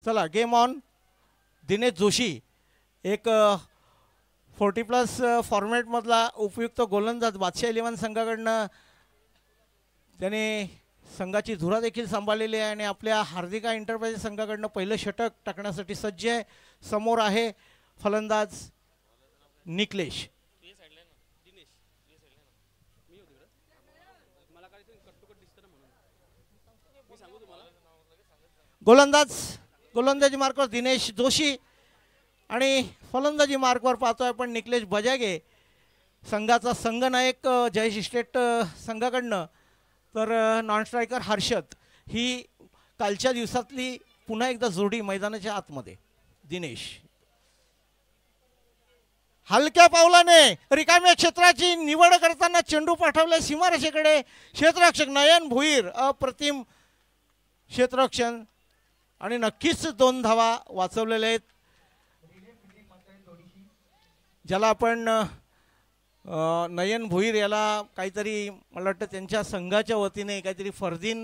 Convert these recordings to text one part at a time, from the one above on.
चला game on. Dinesh Joshi एक 40+ फॉर्मॅटमधला उपयुक्त गोलंदाज बादशाह 11 संघाकडनं त्याने संघाची धुरा देखील सांभाळलेली आहे आणि आपल्या हार्दिका एंटरप्राइजेस संघाकडनं पहिलं षटक टाकण्यासाठी सज्ज आहे. समोर आहे फलंदाज निकलेश. गोलंदाजी मार्कवर दिनेश जोशी आणि फलंदाजी मार्कवर पाहतोय आपण निकलेश बजागे, संघाचा संघनायक जयेश इस्टेट संघाकडनं. तर नॉन स्ट्रायकर हर्षद. ही कालच्या दिवसातली पुन्हा एकदा जोडी मैदानाच्या आतमध्ये. दिनेश हलक्या पावलाने रिकाम्या क्षेत्राची निवड करताना चेंडू पाठवले सीमारेषेकडे. क्षेत्ररक्षक नयन भुईर अप्रतिम क्षेत्ररक्षण आणि नक्कीच 2 धावा वाचवलेल्या आहेत. ज्याला आपण नयन भुईर याला काहीतरी मला वाटतं त्यांच्या संघाच्या वतीने काहीतरी फरदीन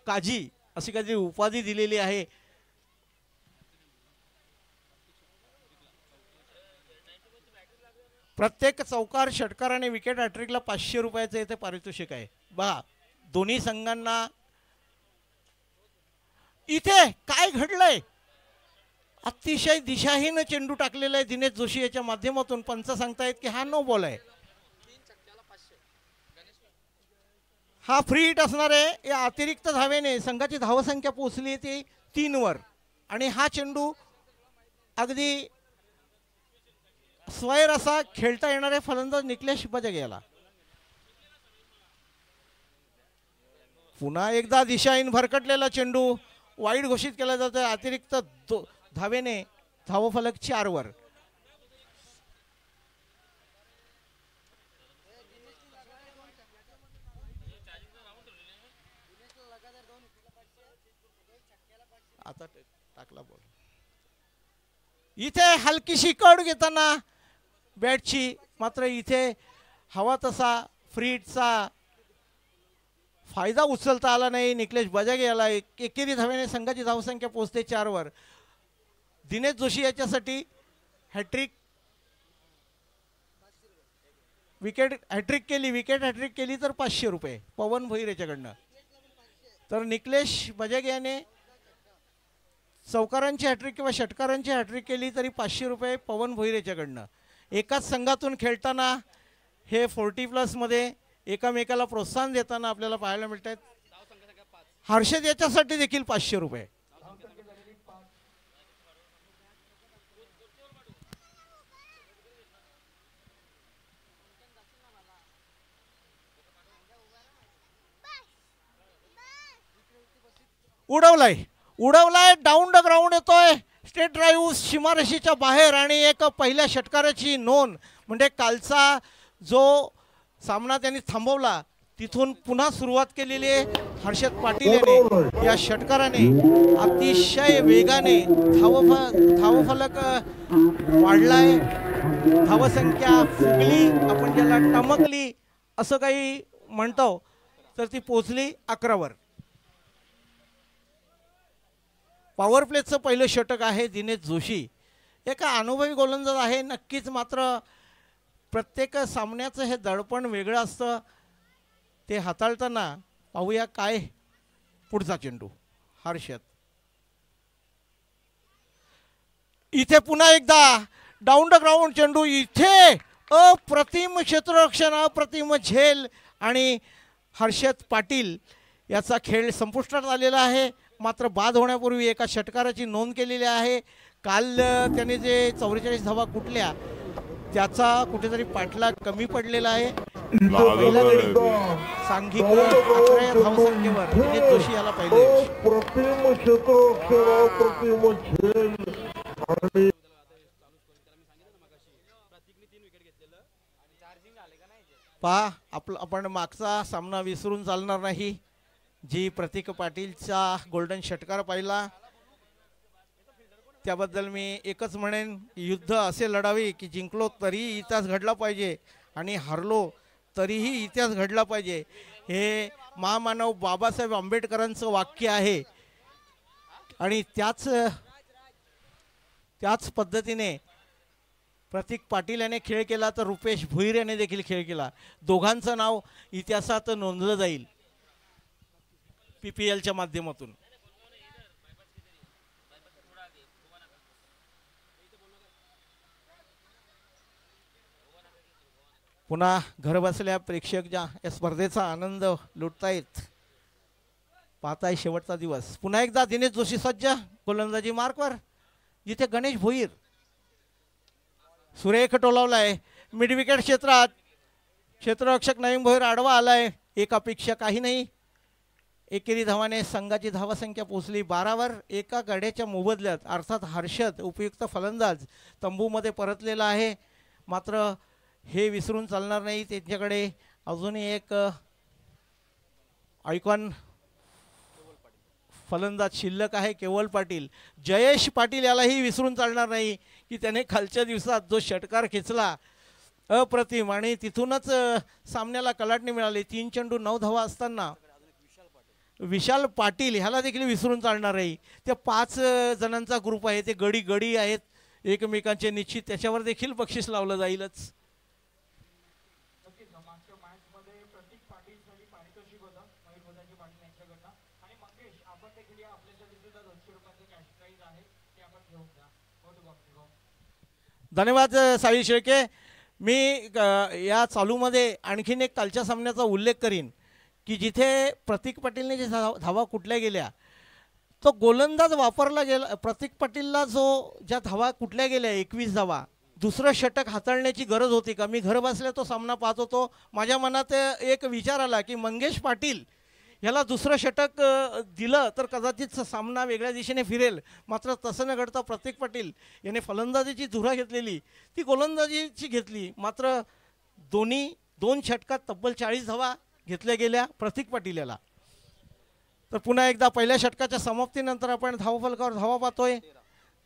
काजी अशी काहीतरी उपाधी दिलेली आहे. प्रत्येक चौकार षटकार आणि विकेट हॅट्रिकला 500 रुपयाचं इथे पारितोषिक आहे. बघा दोन्ही संघांना इथे काय घडलंय. अतिशय दिशाहीन चेंडू टाकलेला आहे दिनेश जोशी याच्या माध्यमातून. पंच सांगतायत की हा नो बॉल आहे. हा फ्री हिट असणार आहे. या अतिरिक्त धावेने संघाची धावसंख्या पोहोचली ती 3 वर आणि हा चेंडू अगदी स्वैर असा खेळता येणारे फलंदाज निकलेश बजागे याला. पुन्हा एकदा दिशाहीन भरकटलेला चेंडू वाईड घोषित केला जातो. अतिरिक्त धावेने धावफलक 4 वर. आता टाकला बॉल. इथे हलकीशी कड घेताना बॅटची, मात्र इथे हवा तसा फ्री हिटचा फायदा उचलता आला नाही. निकलेश बजागे याला एकेरी धावेने संघाची धावसंख्या पोहोचते 4 वर. दिनेश जोशी याच्यासाठी हॅट्रिक विकेट हॅट्रिक केली तर 500 रुपये पवन भोईर याच्याकडनं. तर निकलेश बजागे याने चौकारांची हॅट्रिक किंवा षटकारांची हॅट्रिक केली तरी 500 रुपये पवन भोईर याच्याकडनं. एकाच संघातून खेळताना हे 40+ मध्ये एकामेकाला प्रोत्साहन देताना आपल्याला पाहायला मिळत आहेत. हर्षद याच्यासाठी देखील 500 रुपये. उडवलाय डाऊन द ग्राउंड येतोय. स्टेट ड्राईव्ह सीमारेषेच्या बाहेर आणि एक पहिल्या षटकाराची नोंद. म्हणजे कालचा जो सामना त्यांनी थांबवला तिथून पुन्हा सुरुवात केलेली आहे हर्षद पाटील याने. या षटकाराने अतिशय वेगाने धावफलक वाढलाय. धावसंख्या फुगली, आपण ज्याला टमकली असं काही म्हणतो, तर ती पोचली 11 वर. पॉवर प्लेचं पहिलं षटक आहे दिनेश जोशी. एका अनुभवी गोलंदाज आहे नक्कीच, मात्र प्रत्येक सामन्याचं हे दडपण वेगळं असतं. ते हाताळताना पाहूया काय. पुढचा चेंडू हर्षद. इथे पुन्हा एकदा डाऊन द ग्राउंड चेंडू. इथे अप्रतिम क्षेत्ररक्षण, अप्रतिम झेल आणि हर्षद पाटील याचा खेळ संपुष्टात आलेला आहे. मात्र बाद होण्यापूर्वी एका षटकाराची नोंद केलेली आहे. काल त्याने जे 44 धावा कुठल्या त्याचा कुठेतरी पाठलाग कमी पडलेला आहे. सांघिक 11 धावसंख्येवर दिनेश जोशी याला पाहिजे. पहा आपण मागचा सामना विसरून चालणार नाही. जी प्रतीक पाटीलचा गोल्डन षटकार पाहिला त्याबद्दल मी एकच म्हणेन, युद्ध असे लढावे की जिंकलो तरी इतिहास घडला पाहिजे आणि हरलो तरीही इतिहास घडला पाहिजे. हे महामानव बाबासाहेब आंबेडकरांचं वाक्य आहे आणि त्याच त्याच पद्धतीने प्रतीक पाटील याने खेळ केला तर रुपेश भुईर याने देखील खेळ केला. दोघांचं नाव इतिहासात नोंदलं जाईल PPLच्या माध्यमातून. पुन्हा घर बसल्या प्रेक्षक ज्या या स्पर्धेचा आनंद लुटतायत, पाहताय शेवटचा दिवस. पुन्हा एकदा दिनेश जोशी सज्ज गोलंदाजी मार्कवर, जिथे गणेश भोईर सुरेख टोलावलाय मिड विकेट क्षेत्रात. क्षेत्ररक्षक नईम भोईर आडवा आलाय. एक अपेक्षा काही नाही. एकेरी धावाने संघाची धावसंख्या पोहोचली 12वर. एका गड्याच्या मोबदल्यात अर्थात हर्षद उपयुक्त फलंदाज तंबूमध्ये परतलेला आहे. मात्र हे विसरून चालणार नाही. त्यांच्याकडे अजूनही एक आयकॉन फलंदाज शिल्लक आहे, केवल पाटील. जयेश पाटील यालाही विसरून चालणार नाही की त्याने खालच्या दिवसात जो षटकार खेचला अप्रतिम, आणि तिथूनच सामन्याला कलाटणी मिळाली. 3 चेंडू 9 धावा असताना विशाल पाटील ह्याला देखील विसरून चालणार नाही. त्या 5 जणांचा ग्रुप आहे, ते गडी गडी आहेत एकमेकांचे निश्चित. त्याच्यावर देखील बक्षीस लावलं जाईलच. धन्यवाद साई शेळके. मी या चालूमध्ये आणखीन एक कालच्या सामन्याचा उल्लेख करीन की जिथे प्रतीक पाटीलने जे धावा कुठल्या गेल्या, तो गोलंदाज वापरला गेला. प्रतीक पाटीलला जो ज्या धावा कुठल्या गेल्या 21 धावा, दुसरं षटक हाताळण्याची गरज होती का? मी घर बसल्या तो सामना पाहत होतो. माझ्या मनात एक विचार आला की मंगेश पाटील ह्याला दुसरं षटक दिलं तर कदाचित सामना वेगळ्या दिशेने फिरेल. मात्र तसं न घडता प्रतीक पाटील याने फलंदाजीची धुरा घेतलेली ती गोलंदाजीची घेतली. मात्र दोन षटकात तब्बल 40 धावा घेतल्या गेल्या प्रतीक पाटील याला. तर पुन्हा एकदा पहिल्या षटकाच्या समाप्तीनंतर आपण धावफलकावर धावा पाहतोय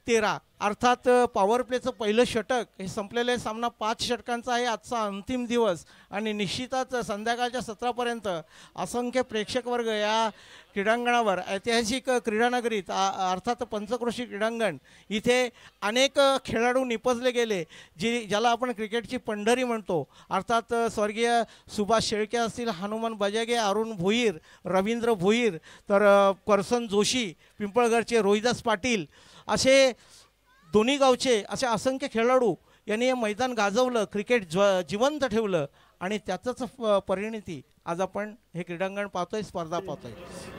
13. अर्थात पॉवर प्लेचं पहिलं षटक हे संपलेलं सामना 5 षटकांचा आहे. आजचा अंतिम दिवस आणि निश्चितच संध्याकाळच्या सत्रापर्यंत असंख्य प्रेक्षक वर्ग या क्रीडांगणावर, ऐतिहासिक क्रीडानगरीत अर्थात पंचक्रोशी क्रीडांगण, इथे अनेक खेळाडू निपजले गेले ज्याला आपण क्रिकेटची पंढरी म्हणतो. अर्थात स्वर्गीय सुभाष शेळके असतील, हनुमान बजागे, अरुण भोईर, रवींद्र भोईर, तर करसन जोशी, पिंपळगडचे रोहिदास पाटील, असे दोन्ही गावचे असे असंख्य खेळाडू यांनी हे मैदान गाजवलं, क्रिकेट जिवंत ठेवलं. आणि त्याचंच परिणिती आज आपण हे क्रीडांगण पाहतोय, स्पर्धा पाहतोय.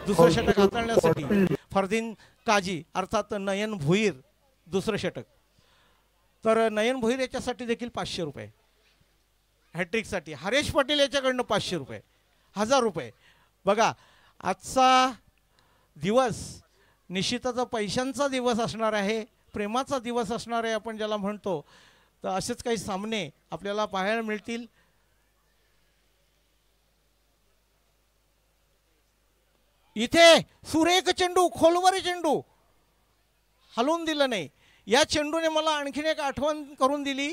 दुसरं षटक हाताळण्यासाठी फरदीन काजी अर्थात नयन भोईर दुसरं षटक. तर नयन भोईर याच्यासाठी देखील 500 रुपये हॅट्रिकसाठी. हरेश पाटील याच्याकडनं 500 रुपये, 1000 रुपये. बघा आजचा दिवस निश्चितच पैशांचा दिवस असणार आहे, प्रेमाचा दिवस असणार आहे आपण ज्याला म्हणतो. तर असेच काही सामने आपल्याला पाहायला मिळतील. इथे सुरेख चेंडू, खोलवर चेंडू, हलवून दिलं नाही. या चेंडूने मला आणखीन एक आठवण करून दिली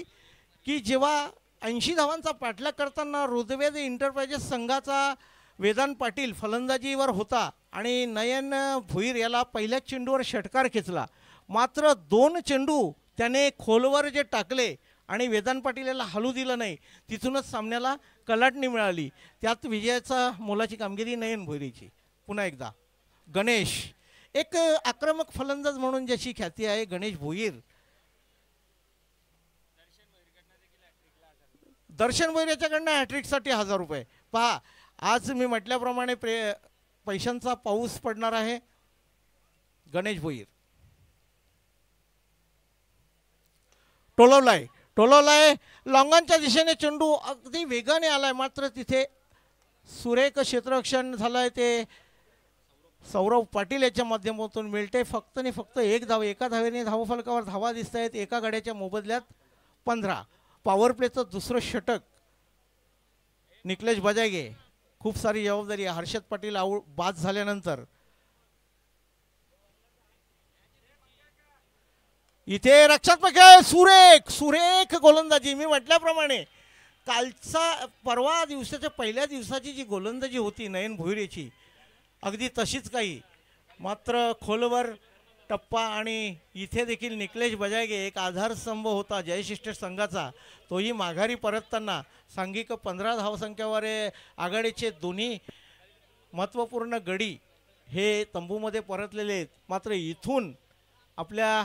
की जेव्हा 80 धावांचा पाठलाग करताना ऋग्वेद इंटरप्राइजेस संघाचा वेदांत पाटील फलंदाजीवर होता आणि नयन भोईर याला पहिल्या चेंडूवर षटकार खेचला. मात्र 2 चेंडू त्याने खोलवर जे टाकले आणि वेदांत पाटील याला हलू दिलं नाही, तिथूनच सामन्याला कलाटणी मिळाली. त्यात विजयाचा मोलाची कामगिरी नयन भोईरीची. पुन्हा एकदा गणेश, एक आक्रमक फलंदाज म्हणून ज्याची ख्याती आहे गणेश भोईर. दर्शन भोईर याच्याकडनं हॅट्रिकसाठी 1000 रुपये. पहा आज मी म्हटल्याप्रमाणे पैशांचा पाऊस पडणार आहे. गणेश भोईर टोलवलाय लॉंगांच्या दिशेने चेंडू अगदी वेगाने आलाय. मात्र तिथे सुरेख क्षेत्ररक्षण झालंय ते सौरभ पाटील याच्या माध्यमातून. मिळते फक्त आणि फक्त 1 धाव. एका धावेने धावफलकावर धावा दिसत आहेत. एका गड्याच्या मोबदल्यात 15. पॉवर प्लेचं दुसरं षटक निकलेश बजागे. खूप सारी जबाबदारी. हर्षद पाटील बाद झाल्यानंतर इथे रक्षात्मक आहे. सुरेख गोलंदाजी. मी म्हटल्याप्रमाणे परवा दिवसाच्या पहिल्या दिवसाची जी गोलंदाजी होती नयन भोईर याची, अगदी तशीच काही. मात्र खोलवर टप्पा आणि इथे देखील निकलेश बजागे एक आधारस्तंभ होता जयशिष्ट संघाचा, तोही माघारी परतताना सांघिक 15 धावसंख्येवर आघाडीचे दोन्ही महत्त्वपूर्ण गडी हे तंबूमध्ये परतलेले आहेत. मात्र इथून आपल्या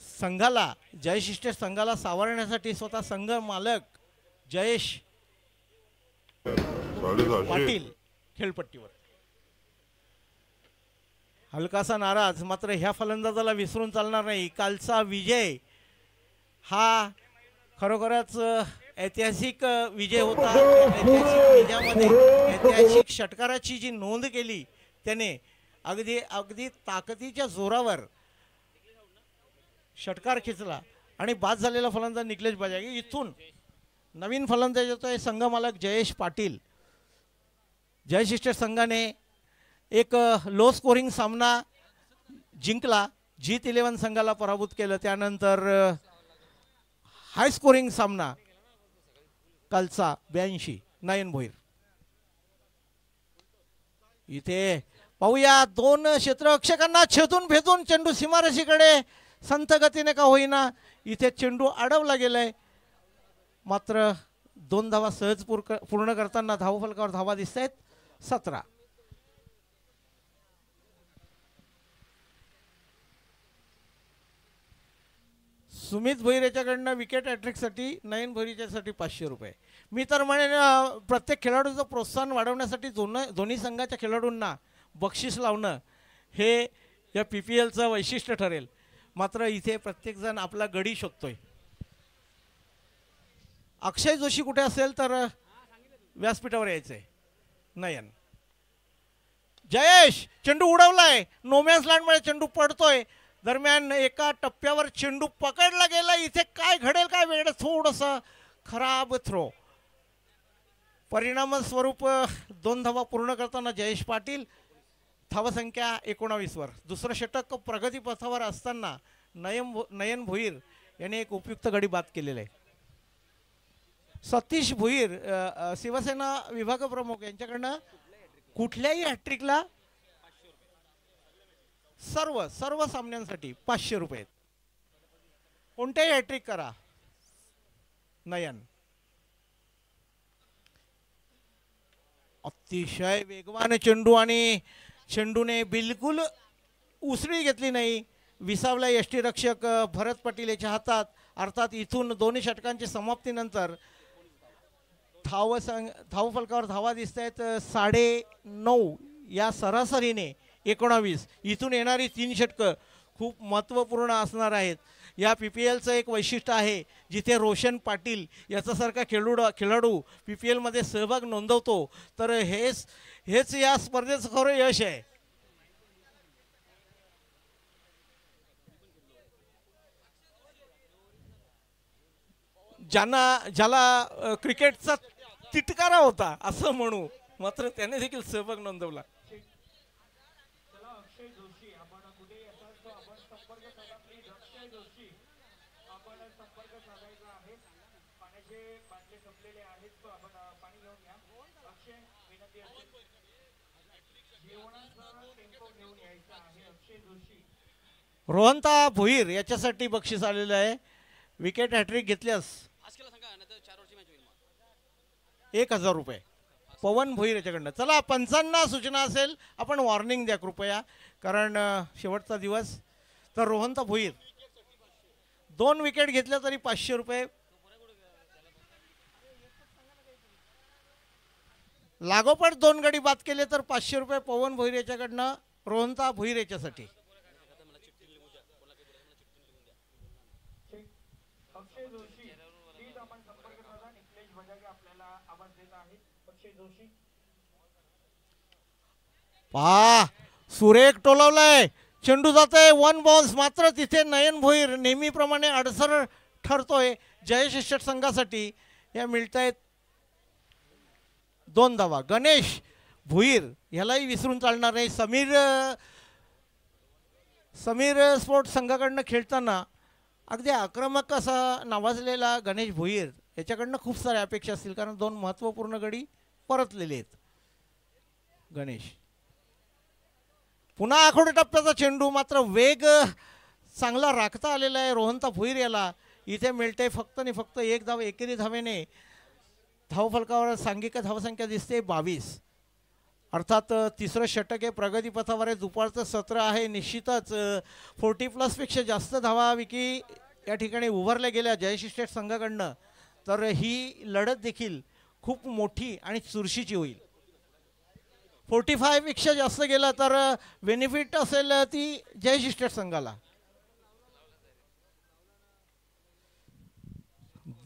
संघाला जयशिष्ट संघाला सावरण्यासाठी स्वतः संघ मालक जयेश पाटील खेळपट्टीवर हलकासा नाराज. मात्र ह्या फलंदाजाला विसरून चालणार नाही. कालचा विजय हा खरोखरच ऐतिहासिक विजय होता. ऐतिहासिक विजयामध्ये ऐतिहासिक षटकाराची जी नोंद केली त्याने अगदी ताकदीच्या जोरावर षटकार खेचला आणि बाद झालेला फलंदाज निकलेश बजागे. इथून नवीन फलंदाज येतोय संघ मालक जयेश पाटील. जयशिष्ट संघाने एक लो स्कोरिंग सामना जिंकला, जीत 11 संघाला पराभूत केलं. त्यानंतर हाय स्कोरिंग सामना कालचा 82 नयन भोईर. इथे पाहूया दोन क्षेत्ररक्षकांना छेदून भेदून चेंडू सीमारेषेकडे संथ गतीने का होईना इथे चेंडू अडवला गेलाय. मात्र 2 धावा सहज पूर्ण करताना धावफलकावर धावा दिसत आहेत 17. सुमित भोईर याच्याकडनं विकेट हॅट्रिकसाठी नयन भोईरच्यासाठी 500 रुपये. मी तर म्हणेन प्रत्येक खेळाडूचं प्रोत्साहन वाढवण्यासाठी दोन्ही संघाच्या खेळाडूंना बक्षीस लावणं हे या PPLचं वैशिष्ट्य ठरेल. मात्र इथे प्रत्येकजण आपला गडी शोधतोय. अक्षय जोशी कुठे असेल तर व्यासपीठावर यायचंय. नयन जयेश चेंडू उडवलाय. नोमॅन्स लँडमध्ये चेंडू पडतोय. दरम्यान एका टप्प्यावर चेंडू पकडला गेला. इथे काय घडेल काय वेगळं थोडंसं खराब थ्रो. परिणाम स्वरूप 2 धावा पूर्ण करताना जयेश पाटील धावसंख्या 19 वर. दुसरं षटक प्रगतीपथावर असताना नयन भोईर याने एक उपयुक्त गडी बाद केलेला आहे. सतीश भोईर शिवसेना विभाग प्रमुख यांच्याकडनं कुठल्याही हॅट्रिकला सर्व सामन्यांसाठी 500 रुपये. कोणत्याही हॅट्रिक करा. नयन अतिशय वेगवान चेंडू आणि चेंडूने बिलकुल उसळी घेतली नाही. विसावला यष्टीरक्षक भरत पाटील याच्या हातात. अर्थात इथून दोन्ही षटकांच्या समाप्तीनंतर धावफलकावर धावा दिसत आहेत 9.5 या सरासरीने 19. इथून येणारी 3 षटकं खूप महत्त्वपूर्ण असणार आहेत. या PPLचं एक वैशिष्ट्य आहे जिथे रोशन पाटील याच्यासारखा खेळाडू PPLमध्ये सहभाग नोंदवतो तर हेच या स्पर्धेचं खरं यश आहे. ज्याला क्रिकेटचा तिटकारा होता असं म्हणू, मात्र त्याने देखील सहभाग नोंदवला. रोहनता भोईर याच्यासाठी बक्षीस आलेलं आहे. विकेट हॅट्रिक घेतल्यास 1000 रुपये पवन भोईर याच्याकडनं. चला पंचांना सूचना असेल आपण वॉर्निंग द्या कृपया, कारण शेवटचा दिवस. तर रोहनता भोईर 2 विकेट घेतल्या तरी 500 रुपये. लागोपाठ 2 गडी बाद केले तर 500 रुपये पवन भोईर याच्याकडनं रोहनता भोईर याच्यासाठी. पहा सुरेख टोलवलाय. चेंडू जातोय 1 बाउन्स. मात्र तिथे नयन भोईर नेहमीप्रमाणे अडसर ठरतोय. जयशिष्ट संघासाठी या मिळत आहेत 2 धावा. गणेश भोईर ह्यालाही विसरून चालणार नाही. समीर स्पोर्ट्स संघाकडनं खेळताना अगदी आक्रमक असा नावाजलेला गणेश भोईर याच्याकडनं खूप साऱ्या अपेक्षा असतील, कारण 2 महत्त्वपूर्ण गडी परतलेले आहेत. गणेश पुन्हा आखोडी टप्प्याचा चेंडू, मात्र वेग चांगला राखता आलेला आहे रोहनता भोईर याला. इथे मिळते फक्त आणि फक्त एक धाव. एकेरी धावेने धावफलकावर सांघिक धावसंख्या दिसते 22. अर्थात तिसरं षटक आहे, प्रगतीपथावर आहे, दुपारचं सत्र आहे. निश्चितच 40+ पेक्षा जास्त धावा विकी या ठिकाणी उभारल्या गेल्या जयश्री स्टेट संघाकडनं, तर ही लढत देखील खूप मोठी आणि चुरशीची होईल. 45 पेक्षा जास्त गेलं तर बेनिफिट असेल ती जयश्री स्टेट संघाला.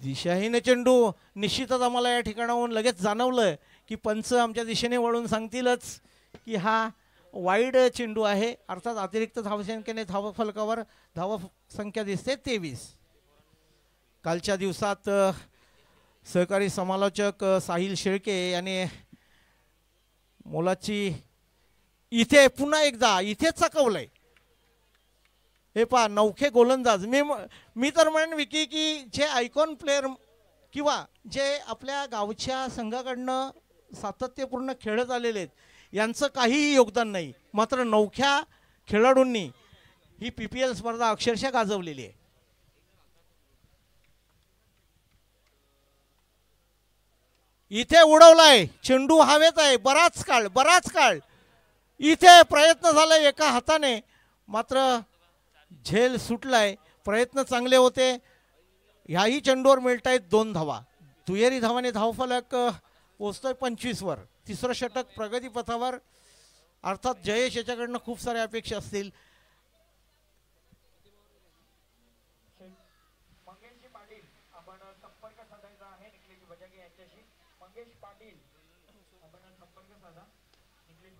दिशाहीन चेंडू. निश्चितच आम्हाला या ठिकाणाहून लगेच जाणवलं की पंच आमच्या दिशेने वळून सांगतीलच की हा वाईड चेंडू आहे. अर्थात अतिरिक्त धावसंख्येने धावफलकावर धावसंख्या दिसते 23. कालच्या दिवसात सहकारी समालोचक साहिल शेळके यांनी मोलाची इथे पुन्हा एकदा इथेच चकवलंय. हे पहा, नौखे गोलंदाज. मी तर म्हणेन विकी की जे आयकॉन प्लेअर किंवा जे आपल्या गावच्या संघाकडनं सातत्यपूर्ण खेळत आलेले आहेत यांचं काहीही योगदान नाही, मात्र नौख्या खेळाडूंनी ही PPL स्पर्धा अक्षरशः गाजवलेली आहे. इथे उडवलाय चेंडू, हवेत आहे बराच काळ. इथे प्रयत्न झालाय एका हाताने, मात्र झेल सुटलाय. प्रयत्न चांगले होते. ह्याही चेंडूवर मिळतायत 2 धावा. दुहेरी धावाने धावफलक पोचतोय 25 वर. तिसरं षटक प्रगतीपथावर. अर्थात जयेश याच्याकडनं खूप साऱ्या अपेक्षा असतील.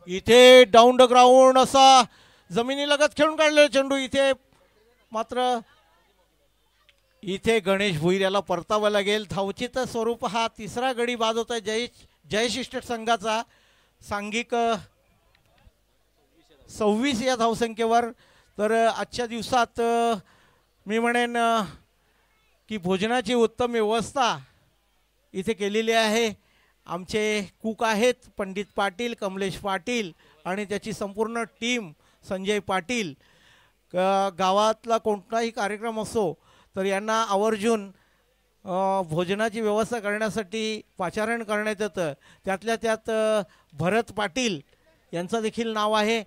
इथे डाऊन द ग्राउंड असा जमिनीलगत खेळून काढलेला चेंडू. इथे मात्र इथे गणेश भुईर याला परतावं लागेल. धावचित स्वरूप हा तिसरा गडी बाद होता जयश्री स्टेट संघाचा. सांघिक 26 या धावसंख्येवर. तर आजच्या दिवसात मी म्हणेन की भोजनाची उत्तम व्यवस्था इथे केलेली आहे. आमचे कुक आहेत पंडित पाटील, कमलेश पाटील आणि त्याची संपूर्ण टीम, संजय पाटील. गावातला कोणताही कार्यक्रम असो तर यांना आवर्जून भोजनाची व्यवस्था करण्यासाठी पाचारण करण्यात येतं. त्यातल्या त्यात भरत पाटील यांचं देखील नाव आहे,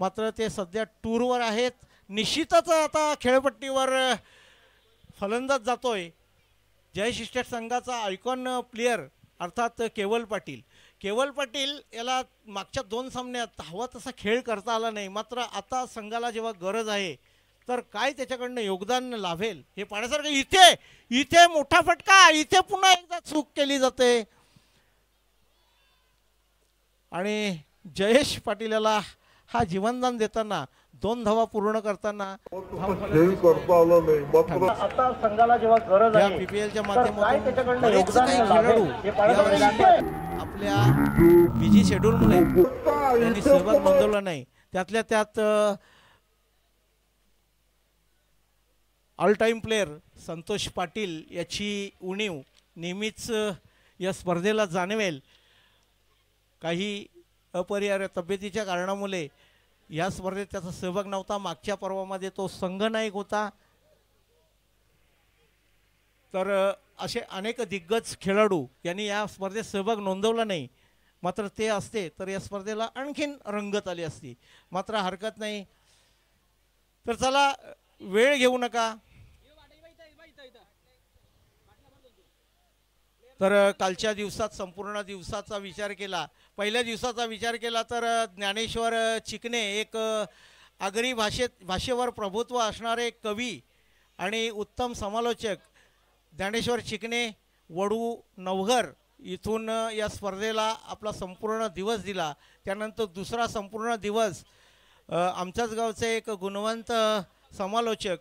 मात्र ते सध्या टूरवर आहेत. निश्चितच आता खेळपट्टीवर फलंदाज जातोय जयश्री स्टेट संघाचा आयकॉन प्लेयर अर्थात केवल पाटील याला मागच्या 2 सामन्यात हवा तसा खेळ करता आला नाही, मात्र आता संघाला जेव्हा गरज आहे तर काय त्याच्याकडनं योगदान लाभेल हे पाहण्यासारखं. इथे मोठा फटका. इथे पुन्हा एकदा चूक केली जाते आणि जयेश पाटील याला हा जीवनदान देताना 2 धावा पूर्ण करताना आता संघाला जेव्हा गरज आहे PPLच्या माध्यमातून खेळाडू आपल्या बिझी शेड्यूलमुळे यांनी सहभाग नोंदवला नाही. त्यातल्या त्यात all time player Santosh Patil याची उणीव नेहमीच या स्पर्धेला जाणवेल. काही अपरिहार्य तब्येतीच्या कारणामुळे या स्पर्धेत त्याचा सहभाग नव्हता. मागच्या पर्वामध्ये तो संघनायक होता. तर असे अनेक दिग्गज खेळाडू यांनी या स्पर्धेत सहभाग नोंदवला नाही, मात्र ते असते तर या स्पर्धेला आणखीन रंगत आली असती. मात्र हरकत नाही. तर चला, वेळ घेऊ नका. तर कालच्या दिवसात संपूर्ण दिवसाचा विचार केला, पहिल्या दिवसाचा विचार केला तर ज्ञानेश्वर चिकणे एक आगरी भाषेवर प्रभुत्व असणारे कवी आणि उत्तम समालोचक ज्ञानेश्वर चिकणे वडू नवघर इथून या स्पर्धेला आपला संपूर्ण दिवस दिला. त्यानंतर दुसरा संपूर्ण दिवस आमच्याच गावचे एक गुणवंत समालोचक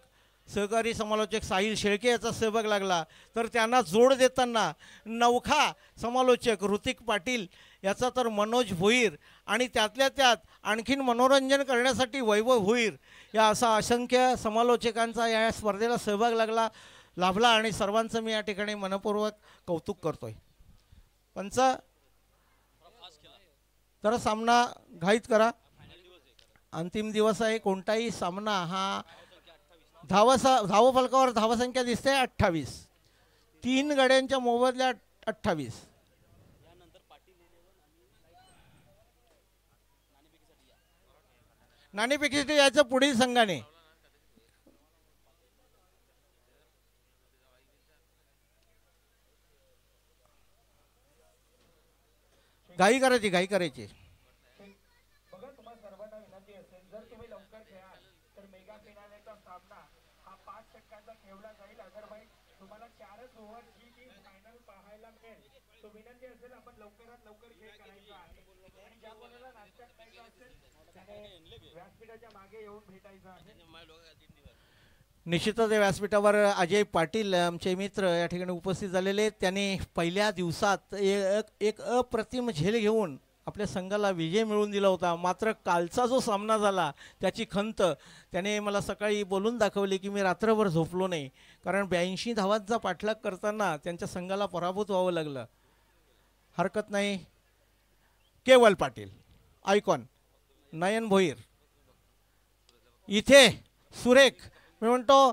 सहकारी समालोचक साहिल शेळके याचा सहभाग लागला. तर त्यांना जोड देताना नवखा समालोचक ऋतिक पाटील याचा, तर मनोज भोईर आणि त्यातल्या त्यात आणखीन मनोरंजन करण्यासाठी वैभव भोईर या असा असंख्य समालोचकांचा या स्पर्धेला सहभाग लाभला आणि सर्वांचं मी या ठिकाणी मनपूर्वक कौतुक करतोय. पंच तर सामना घाईत करा. अंतिम दिवस आहे. कोणताही सामना हा धावफलकावर धावसंख्या दिसते 28. 3 गड्यांच्या मोबदल्यात 28. नाणेफेकीसाठी यायचं पुढील संघाने. घाई करायची. निश्चितच या व्यासपीठावर अजय पाटील आमचे मित्र या ठिकाणी उपस्थित झालेले आहेत. त्यांनी पहिल्या दिवसात एक अप्रतिम झेल घेऊन आपल्या संघाला विजय मिळवून दिला होता. मात्र कालचा जो सामना झाला त्याची खंत त्याने मला सकाळी बोलून दाखवली की मी रात्रभर झोपलो नाही, कारण 82 धावांचा पाठलाग करताना त्यांच्या संघाला पराभूत व्हावं लागलं. हरकत नाही. केवल पाटील, आयकॉन, नयन भोईर इथे सुरेख. मी म्हणतो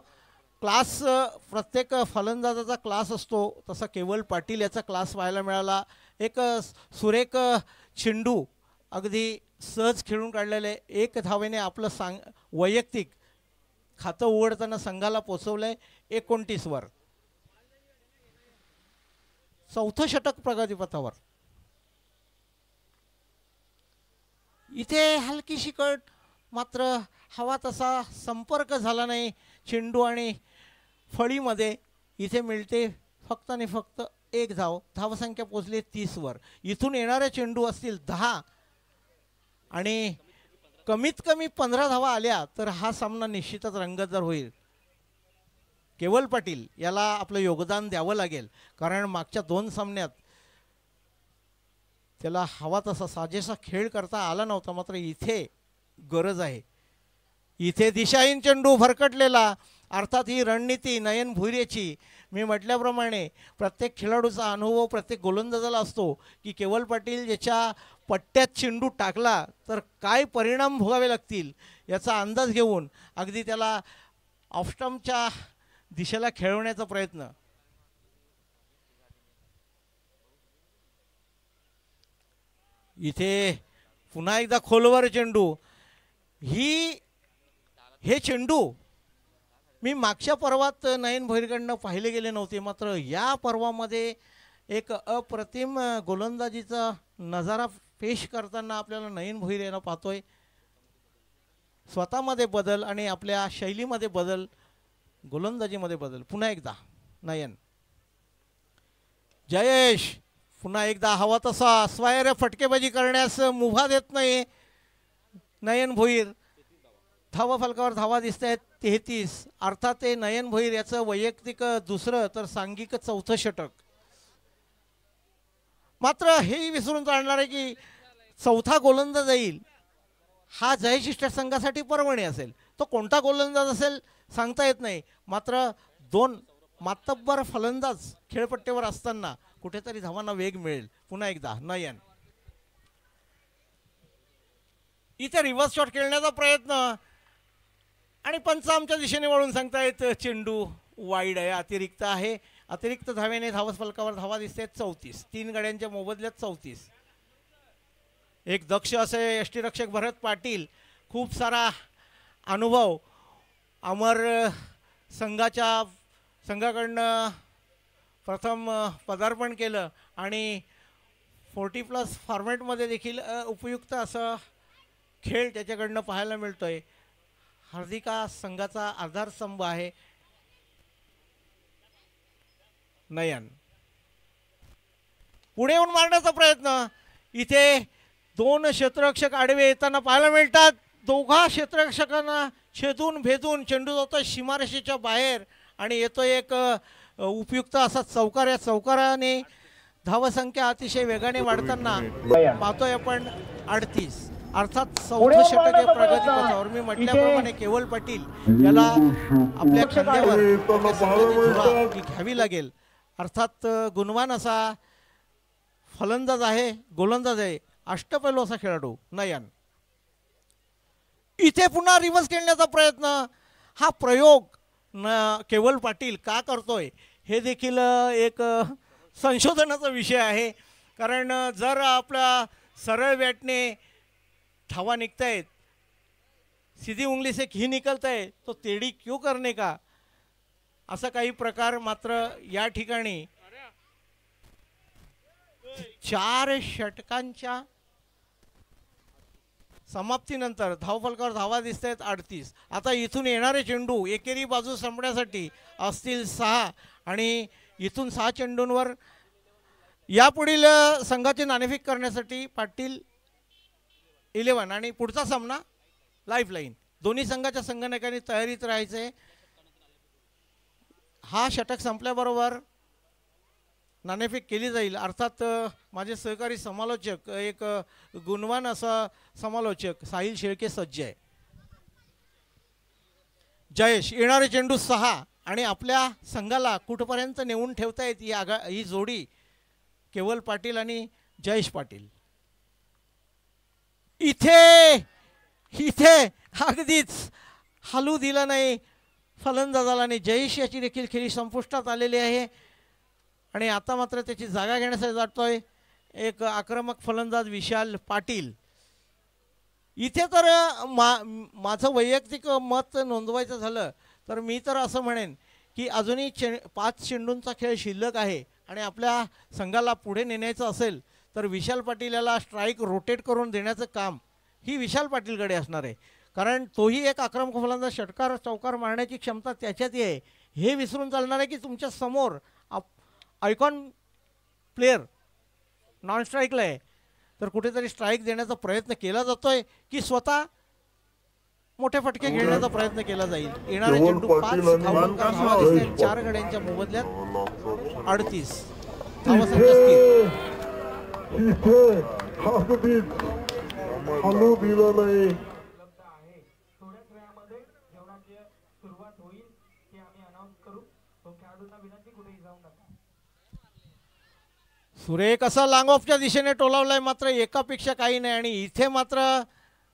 क्लास, प्रत्येक फलंदाजाचा क्लास असतो तसा केवल पाटील याचा क्लास पाहायला मिळाला. एक सुरेख चेंडू अगदी सहज खेळून काढलेले. 1 धावेने आपलं वैयक्तिक खातं उघडताना संघाला पोचवलं आहे 29 वर. 4थं षटक प्रगतीपथावर. इथे हलकीशी कट, मात्र हवा तसा संपर्क झाला नाही चेंडू आणि फळीमध्ये. इथे मिळते फक्त आणि फक्त 1 धाव. धावसंख्या पोचली 30 वर. इथून येणारे चेंडू असतील 10 आणि कमीत कमी 15 धावा आल्या तर हा सामना निश्चितच रंगतदार होईल. केवल पाटील याला आपलं योगदान द्यावं लागेल, कारण मागच्या 2 सामन्यात त्याला हवा तसा साजेसा खेळ करता आला नव्हता. मात्र इथे गरज आहे. इथे दिशाहीन चेंडू भरकटलेला. अर्थात ही रणनीती नयन भुईरेची. मी म्हटल्याप्रमाणे प्रत्येक खेळाडूचा अनुभव प्रत्येक गोलंदाजाला असतो की केवल पाटील ज्याच्या पट्ट्यात चेंडू टाकला तर काय परिणाम भोगावे लागतील याचा अंदाज घेऊन अगदी त्याला ऑफस्टंपच्या दिशेला खेळवण्याचा प्रयत्न. इथे पुन्हा एकदा खोलवर चेंडू. हे चेंडू मी मागच्या पर्वात नयन भोईरकडनं पाहिले गेले नव्हते, मात्र या पर्वामध्ये एक अप्रतिम गोलंदाजीचा नजारा पेश करताना आपल्याला नयन भोईर यांना पाहतोय. स्वतःमध्ये बदल आणि आपल्या शैलीमध्ये बदल, गोलंदाजीमध्ये बदल. पुन्हा एकदा नयन. जयेश पुन्हा एकदा हवा तसा स्वायर फटकेबाजी करण्यास मुभा देत नाही नयन भोईर. धावा फलकावर धावा दिसत आहेत 33. अर्थात ते नयन भोईर याचं वैयक्तिक 2रं तर सांघिक 4थं षटक. मात्र हेही विसरून चालणार आहे की 4था गोलंदाज येईल हा जयशिष्ट संघासाठी पर्वणी असेल. तो कोणता गोलंदाज असेल सांगता येत नाही. मात्र 2 मातब्बर फलंदाज खेळपट्टीवर असताना कुठेतरी धावांना वेग मिळेल. पुन्हा एकदा नयन. इथे रिव्हर्स शॉट खेळण्याचा प्रयत्न आणि पंच आमच्या दिशेने वळून सांगतायत चेंडू वाईड आहे, अतिरिक्त आहे. अतिरिक्त धावेने धावस फलकावर धावा दिसते 34. 3 गड्यांच्या मोबदल्यात 34. एक दक्ष असे यष्टीरक्षक भरत पाटील, खूप सारा अनुभव, अमर संघाकडनं प्रथम पदार्पण केलं आणि 40+ फॉर्मॅटमध्ये देखील उपयुक्त असं खेळ त्याच्याकडनं पाहायला मिळतोय. हार्दिका संघाचा आधारस्तंभ आहे. नयन पुढे येऊन मारण्याचा प्रयत्न. इथे 2 क्षेत्ररक्षक आडवे येताना पाहायला मिळतात. दोघा क्षेत्ररक्षकांना छेदून भेदून चेंडू जातो सीमारेषेच्या बाहेर आणि येतो एक उपयुक्त असा चौकार. या चौकाराने धावसंख्या अतिशय वेगाने वाढताना पाहतोय आपण 38. अर्थात 4थं षटक आहे प्रगतीपथावर. मी म्हटल्याप्रमाणे केवल पाटील याला आपल्या खांद्यावर घ्यावी लागेल. अर्थात गुणवान असा फलंदाज आहे, गोलंदाज आहे, अष्टपैलू असा खेळाडू नयन. इथे पुन्हा रिव्हर्स खेळण्याचा प्रयत्न. हा प्रयोग केवल पाटील का करतोय हे देखील एक संशोधनाचा विषय आहे. कारण जर आपला सरळ बॅटने धावा निघतायत, सीधी उंगली से ही निकलता है तो टेढ़ी क्यों करने का, असा काही प्रकार मात्र या ठिकाणी 4 षटकांच्या समाप्तीनंतर धावफलकावर धावा दिसत आहेत 38. आता इथून येणारे चेंडू एकेरी बाजू संपण्यासाठी असतील 6 आणि इथून 6 चेंडूंवर यापुढील संघाचे नाणेफेक करण्यासाठी पाटील 11 आणि पुढचा सामना लाईफलाईन. दोन्ही संघाच्या संघनायकांनी तयारीत राहायचे. हा षटक संपल्याबरोबर नाणेफेक केली जाईल. अर्थात माझे सहकारी समालोचक, एक गुणवान असा समालोचक साहिल शेळके सज्ज आहे. जयेश, येणारे चेंडू 6 आणि आपल्या संघाला कुठपर्यंत नेऊन ठेवता येत ही जोडी केवल पाटील आणि जयेश पाटील. इथे इथे अगदीच हलू दिलं नाही फलंदाजाला आणि जयेश याची देखील खेळी संपुष्टात आलेली आहे. आणि आता मात्र त्याची जागा घेण्यासाठी जातोय एक आक्रमक फलंदाज विशाल पाटील. इथे तर माझं वैयक्तिक मत नोंदवायचं झालं तर मी तर असं म्हणेन की अजूनही 5 चेंडूंचा खेळ शिल्लक आहे आणि आपल्या संघाला पुढे नेण्याचं असेल तर विशाल पाटील याला स्ट्राईक रोटेट करून देण्याचं काम ही विशाल पाटीलकडे असणार आहे. कारण तोही एक आक्रमक फलंदाज, षटकार चौकार मारण्याची क्षमता त्याच्यातही आहे. हे विसरून चालणार आहे की तुमच्या समोर आयकॉन प्लेयर नॉन स्ट्राईकला आहे तर कुठेतरी स्ट्राईक देण्याचा प्रयत्न केला जातोय की स्वतः मोठे फटके घेण्याचा प्रयत्न केला जाईल. येणारे चेंडू 5 धावा दिसतील 4 गड्यांच्या मोबदल्यात 38 धावासंख्या स्थिर. सुरेख असा लॉंग ऑफच्या दिशेने टोलावलाय मात्र एकापेक्षा काही नाही. आणि इथे मात्र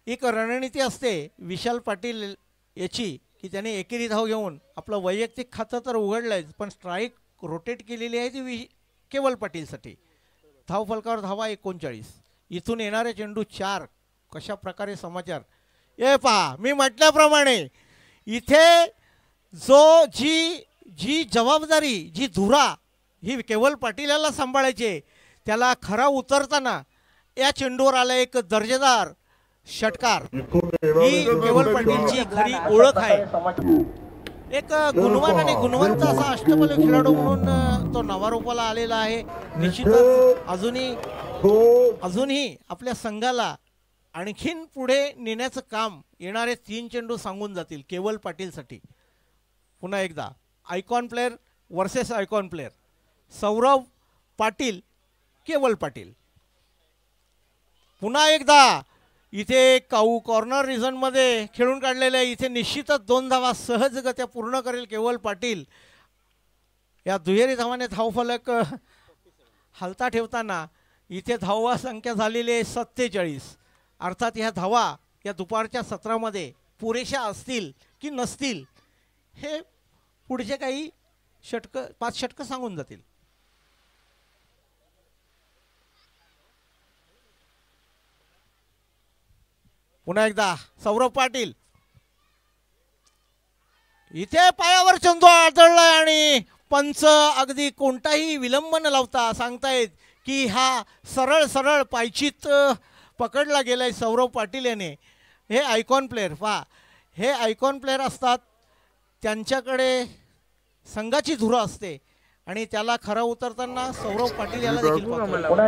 एक रणनीती असते विशाल पाटील याची की त्याने एकेरी धाव घेऊन आपलं वैयक्तिक खातं तर उघडलंय पण स्ट्राईक रोटेट केलेली आहे ती केवल पाटीलसाठी. धाव फलकावर धावा 39. इथून येणारे चेंडू 4. कशा प्रकारे समाचार हे पहा. मी म्हटल्याप्रमाणे इथे जी जबाबदारी, जी धुरा ही केवल पाटील याला सांभाळायची, त्याला खरा उतरताना या चेंडूवर आला एक दर्जेदार षटकार. ही केवल पाटीलची खरी ओळख आहे. एक गुणवान आणि गुणवंत असा अष्टबल खेळाडू म्हणून तो नवारूपाला आलेला आहे. निश्चितच अजूनही आपल्या संघाला आणखीन पुढे नेण्याचं काम येणारे 3 चेंडू सांगून जातील केवल पाटीलसाठी. पुन्हा एकदा icon player versus icon player. Sourav Patil, Kewal Patil. पुन्हा एकदा इथे काऊ कॉर्नर रिझनमध्ये खेळून काढलेले आहे. इथे निश्चितच 2 धावा सहजगत्या पूर्ण करेल केवल पाटील. या दुहेरी धावाने धावफलक हलता ठेवताना इथे धावा संख्या झालेली आहे 47. अर्थात ह्या धावा या दुपारच्या सत्रामध्ये पुरेशा असतील की नसतील हे पुढचे काही 5 षटकं सांगून जातील. पुन्हा एकदा सौरभ पाटील. इथे पायावर चेंडू आदळलाय आणि पंच अगदी कोणताही विलंब न लावता सांगतायत की हा सरळ सरळ पायचीत पकडला गेलाय सौरभ पाटील याने. हे आयकॉन प्लेयर पहा, हे आयकॉन प्लेयर असतात, त्यांच्याकडे संघाची धुरा असते आणि त्याला खरा उतरताना सौरभ पाटील याला देखील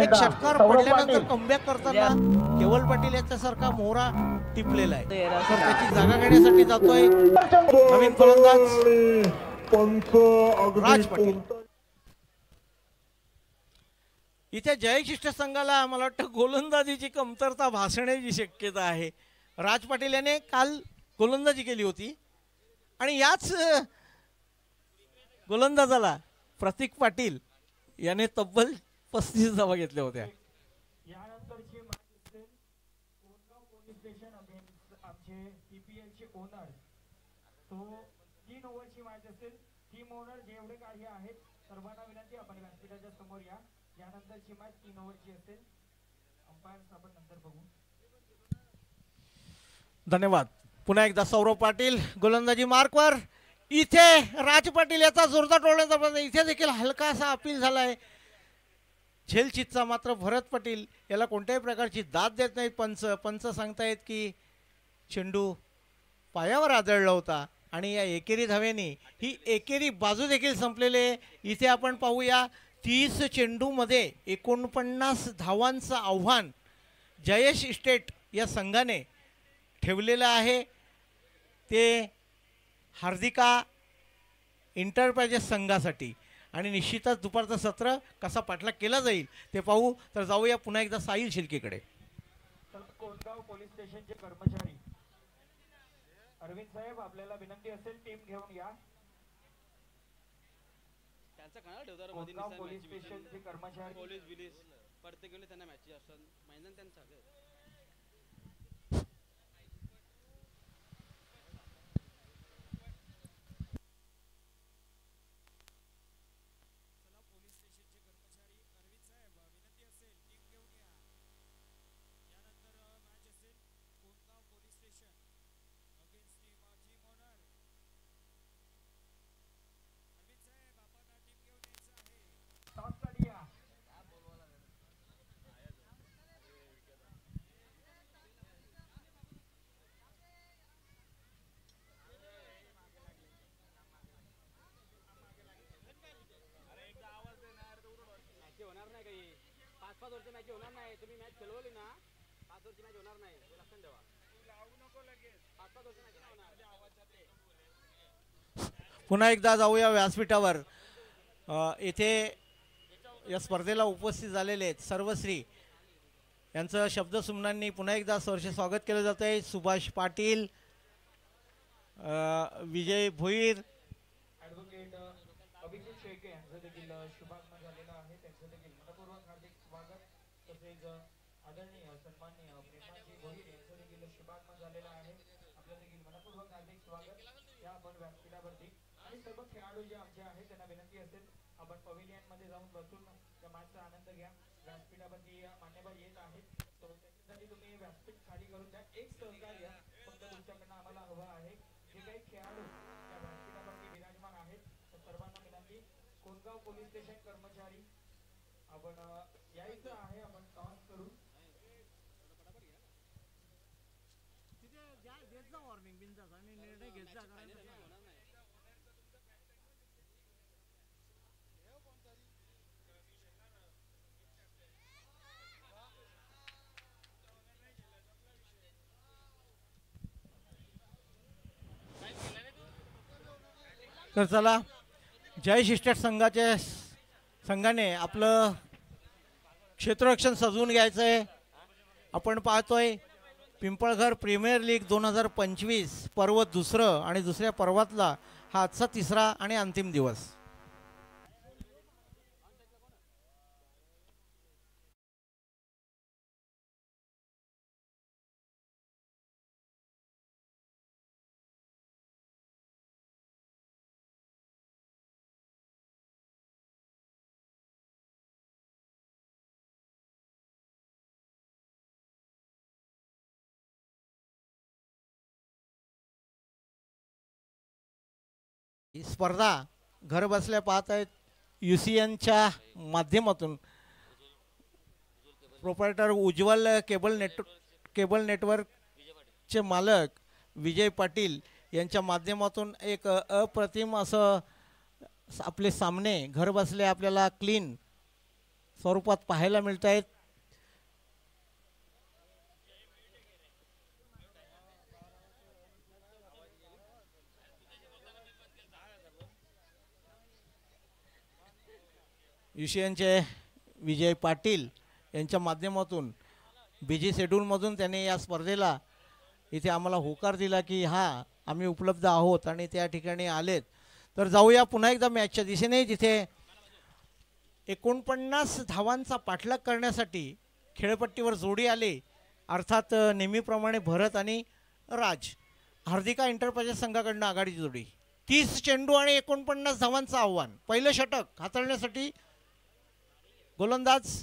एक षटकार पडल्यानंतर कमबॅक करताना केवल पाटील याच्यासारखा मोहरा टिपलेला आहे. तर त्याची जागा घेण्यासाठी जातोय नवीन फलंदाज राज पाटील. इथे जयशिष्ट संघाला मला वाटतं गोलंदाजीची कमतरता भासण्याची शक्यता आहे. राज पाटील याने काल गोलंदाजी केली होती आणि याच गोलंदाजाला प्रतीक पाटील याने तब्बल 35 धावा घेतल्या होत्या. तो 3 ओव्हरची मॅच असेल. टीम ओनर जेवढे काही आहेत सर्वांना विनंती आपण व्यासपीठाच्या समोर या. यानंतरची मॅच 3 ओव्हरची असेल. अंपायर्स आपण नंतर बघू. धन्यवाद. पुन्हा एकदा सौरभ पाटील गोलंदाजी मार्कवर. इथे राज पाटील याचा जोरदार टोळण्याचा प्रयत्न. इथे देखील हलकासा अपील झालाय झेलचितचा. मात्र भरत पाटील याला कोणत्याही प्रकारची दाद देत नाहीत पंच सांगतायत की चेंडू पायावर आदळला होता आणि या एकेरी धावेनी ही एकेरी बाजू देखील संपलेली आहे. इथे आपण पाहूया 30 चेंडूमध्ये 49 धावांचं आव्हान जयेश इस्टेट या संघाने ठेवलेलं आहे. ते हार्दिका एंटरप्राइजेस संघासाठी आणि निश्चितच दुपारचं सत्र कसा पाठलाग केला जाईल ते पाहू. तर जाऊया पुन्हा एकदा साहिल शिर्केकडे. कोणगाव पोलीस स्टेशनचे कर्मचारी अरविंद साहेब आपल्याला विनंती असेल टीम घेऊन या. त्यांचा कनाल ठेवतात कोणगाव पोलीस स्टेशनचे कर्मचारी पोलीस बिलीस प्रत्येक वेळी त्यांना मॅचेस असतात. मैदान त्यांचं आहे. होणार नाही काही 5-5 वर्ष मॅच होणार नाही. तुम्ही मॅच खेळवली ना 5 वर्ष मॅच होणार नाही. लक्षात ठेवा. लावू नको लगेच. 5-5 वर्ष मॅच होणार. पुन्हा एकदा जाऊया व्यासपीठावर. येथे या स्पर्धेला उपस्थित झालेले आहेत सर्वश्री यांचं शब्दसुमनांनी पुन्हा एकदा सहर्ष स्वागत केलं जात आहे. सुभाष पाटील, विजय भोईर, ॲडव्होकेट अभिजित शेळके यांचं देखील शुभागमन झालेलं आहे. त्यांचं देखील मनपूर्वक हार्दिक स्वागत. तसेच आदरणीय सन्माननीय प्रेमाजी भोईर यांचं देखील शुभागमन झालेलं आहे. आपलं देखील मनपूर्वक हार्दिक स्वागत. या आपण व्यासपीठावरती आणि सर्व खेळाडू जे आमचे आहेत त्यांना विनंती असेल आपण पवेलियन मध्ये जाऊन बसून त्या मॅचचा आनंद घ्या. व्यासपीठावरती मान्यवर येत आहेत तर त्याच्यासाठी तुम्ही व्यासपीठ खाली करून द्या. एक सहकार्य फक्त तुमच्याकडनं आम्हाला हवं आहे. जे काही खेळाडू या व्यासपीठावरती विराजमान आहेत तर सर्वांना विनंती. कोणगाव पोलीस स्टेशन कर्मचारी आपण यायचं आहे. आपण टॉस करू. तर चला जयेश इस्टेट संघाने आपलं क्षेत्ररक्षण सजवून घ्यायचं आहे. आपण पाहतोय पिंपळघर प्रीमियर लीग 2025 पर्व दुसरं आणि दुसऱ्या पर्वातला हा आजचा तिसरा आणि अंतिम दिवस. ही स्पर्धा घर बसल्या पाहत आहेत UCNच्या माध्यमातून. प्रोप्रायटर उज्ज्वल केबल नेटवर्कचे मालक विजय पाटील यांच्या माध्यमातून एक अप्रतिम असं आपले सामने घर बसल्या आपल्याला क्लीन स्वरूपात पाहायला मिळत आहेत. UCNचे विजय पाटील यांच्या माध्यमातून बिजी शेड्यूलमधून त्यांनी या स्पर्धेला इथे आम्हाला होकार दिला की हा आम्ही उपलब्ध आहोत आणि त्या ठिकाणी आलेत. तर जाऊया पुन्हा एकदा मॅचच्या दिशेने जिथे 49 धावांचा पाठलाग करण्यासाठी खेळपट्टीवर जोडी आले. अर्थात नेहमीप्रमाणे भरत आणि राज हार्दिका एंटरप्राइजेस संघाकडनं आघाडी जोडी. 30 चेंडू आणि 49 धावांचं आव्हान. पहिलं षटक हाताळण्यासाठी गोलंदाज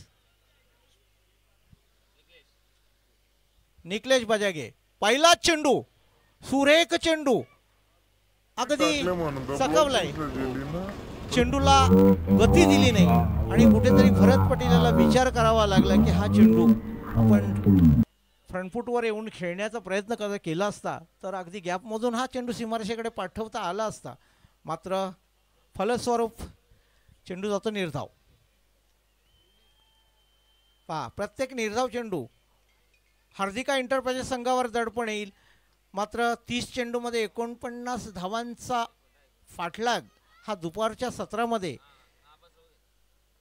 निकलेश बजागे. पहिलाच चेंडू, सुरेख चेंडू, अगदी चकवलाय, चेंडूला गती दिली नाही आणि कुठेतरी भरत पटेलला विचार करावा लागला की हा चेंडू आपण फ्रंटफूटवर येऊन खेळण्याचा प्रयत्न केला असता तर अगदी गॅपमधून हा चेंडू सीमारेषेकडे पाठवता आला असता. मात्र फलस्वरूप चेंडू जातो निर्धाव. पहा, प्रत्येक निर्धाव चेंडू हार्दिका एंटरप्राइजेस संघावर दडपण येईल. मात्र 30 चेंडूमध्ये 49 धावांचा फाटलाग हा दुपारच्या सत्रामध्ये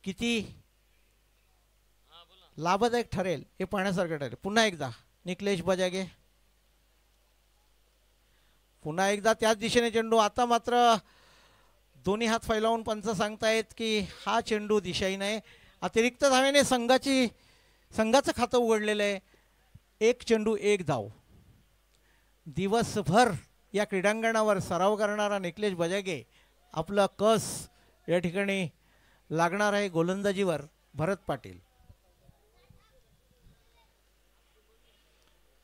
किती लाभदायक ठरेल हे पाहण्यासारखं ठरेल. पुन्हा एकदा निकलेश बजागे, पुन्हा एकदा त्याच दिशेने चेंडू. आता मात्र दोन्ही हात फैलावून पंच सांगतायत की हा चेंडू दिशाही नाही. अतिरिक्त धावेने संघाचं खातं उघडलेलं आहे. 1 चेंडू 1 धाव. दिवसभर या क्रीडांगणावर सराव करणारा निकलेश बजागे आपला कस या ठिकाणी लागणार आहे गोलंदाजीवर भरत पाटील.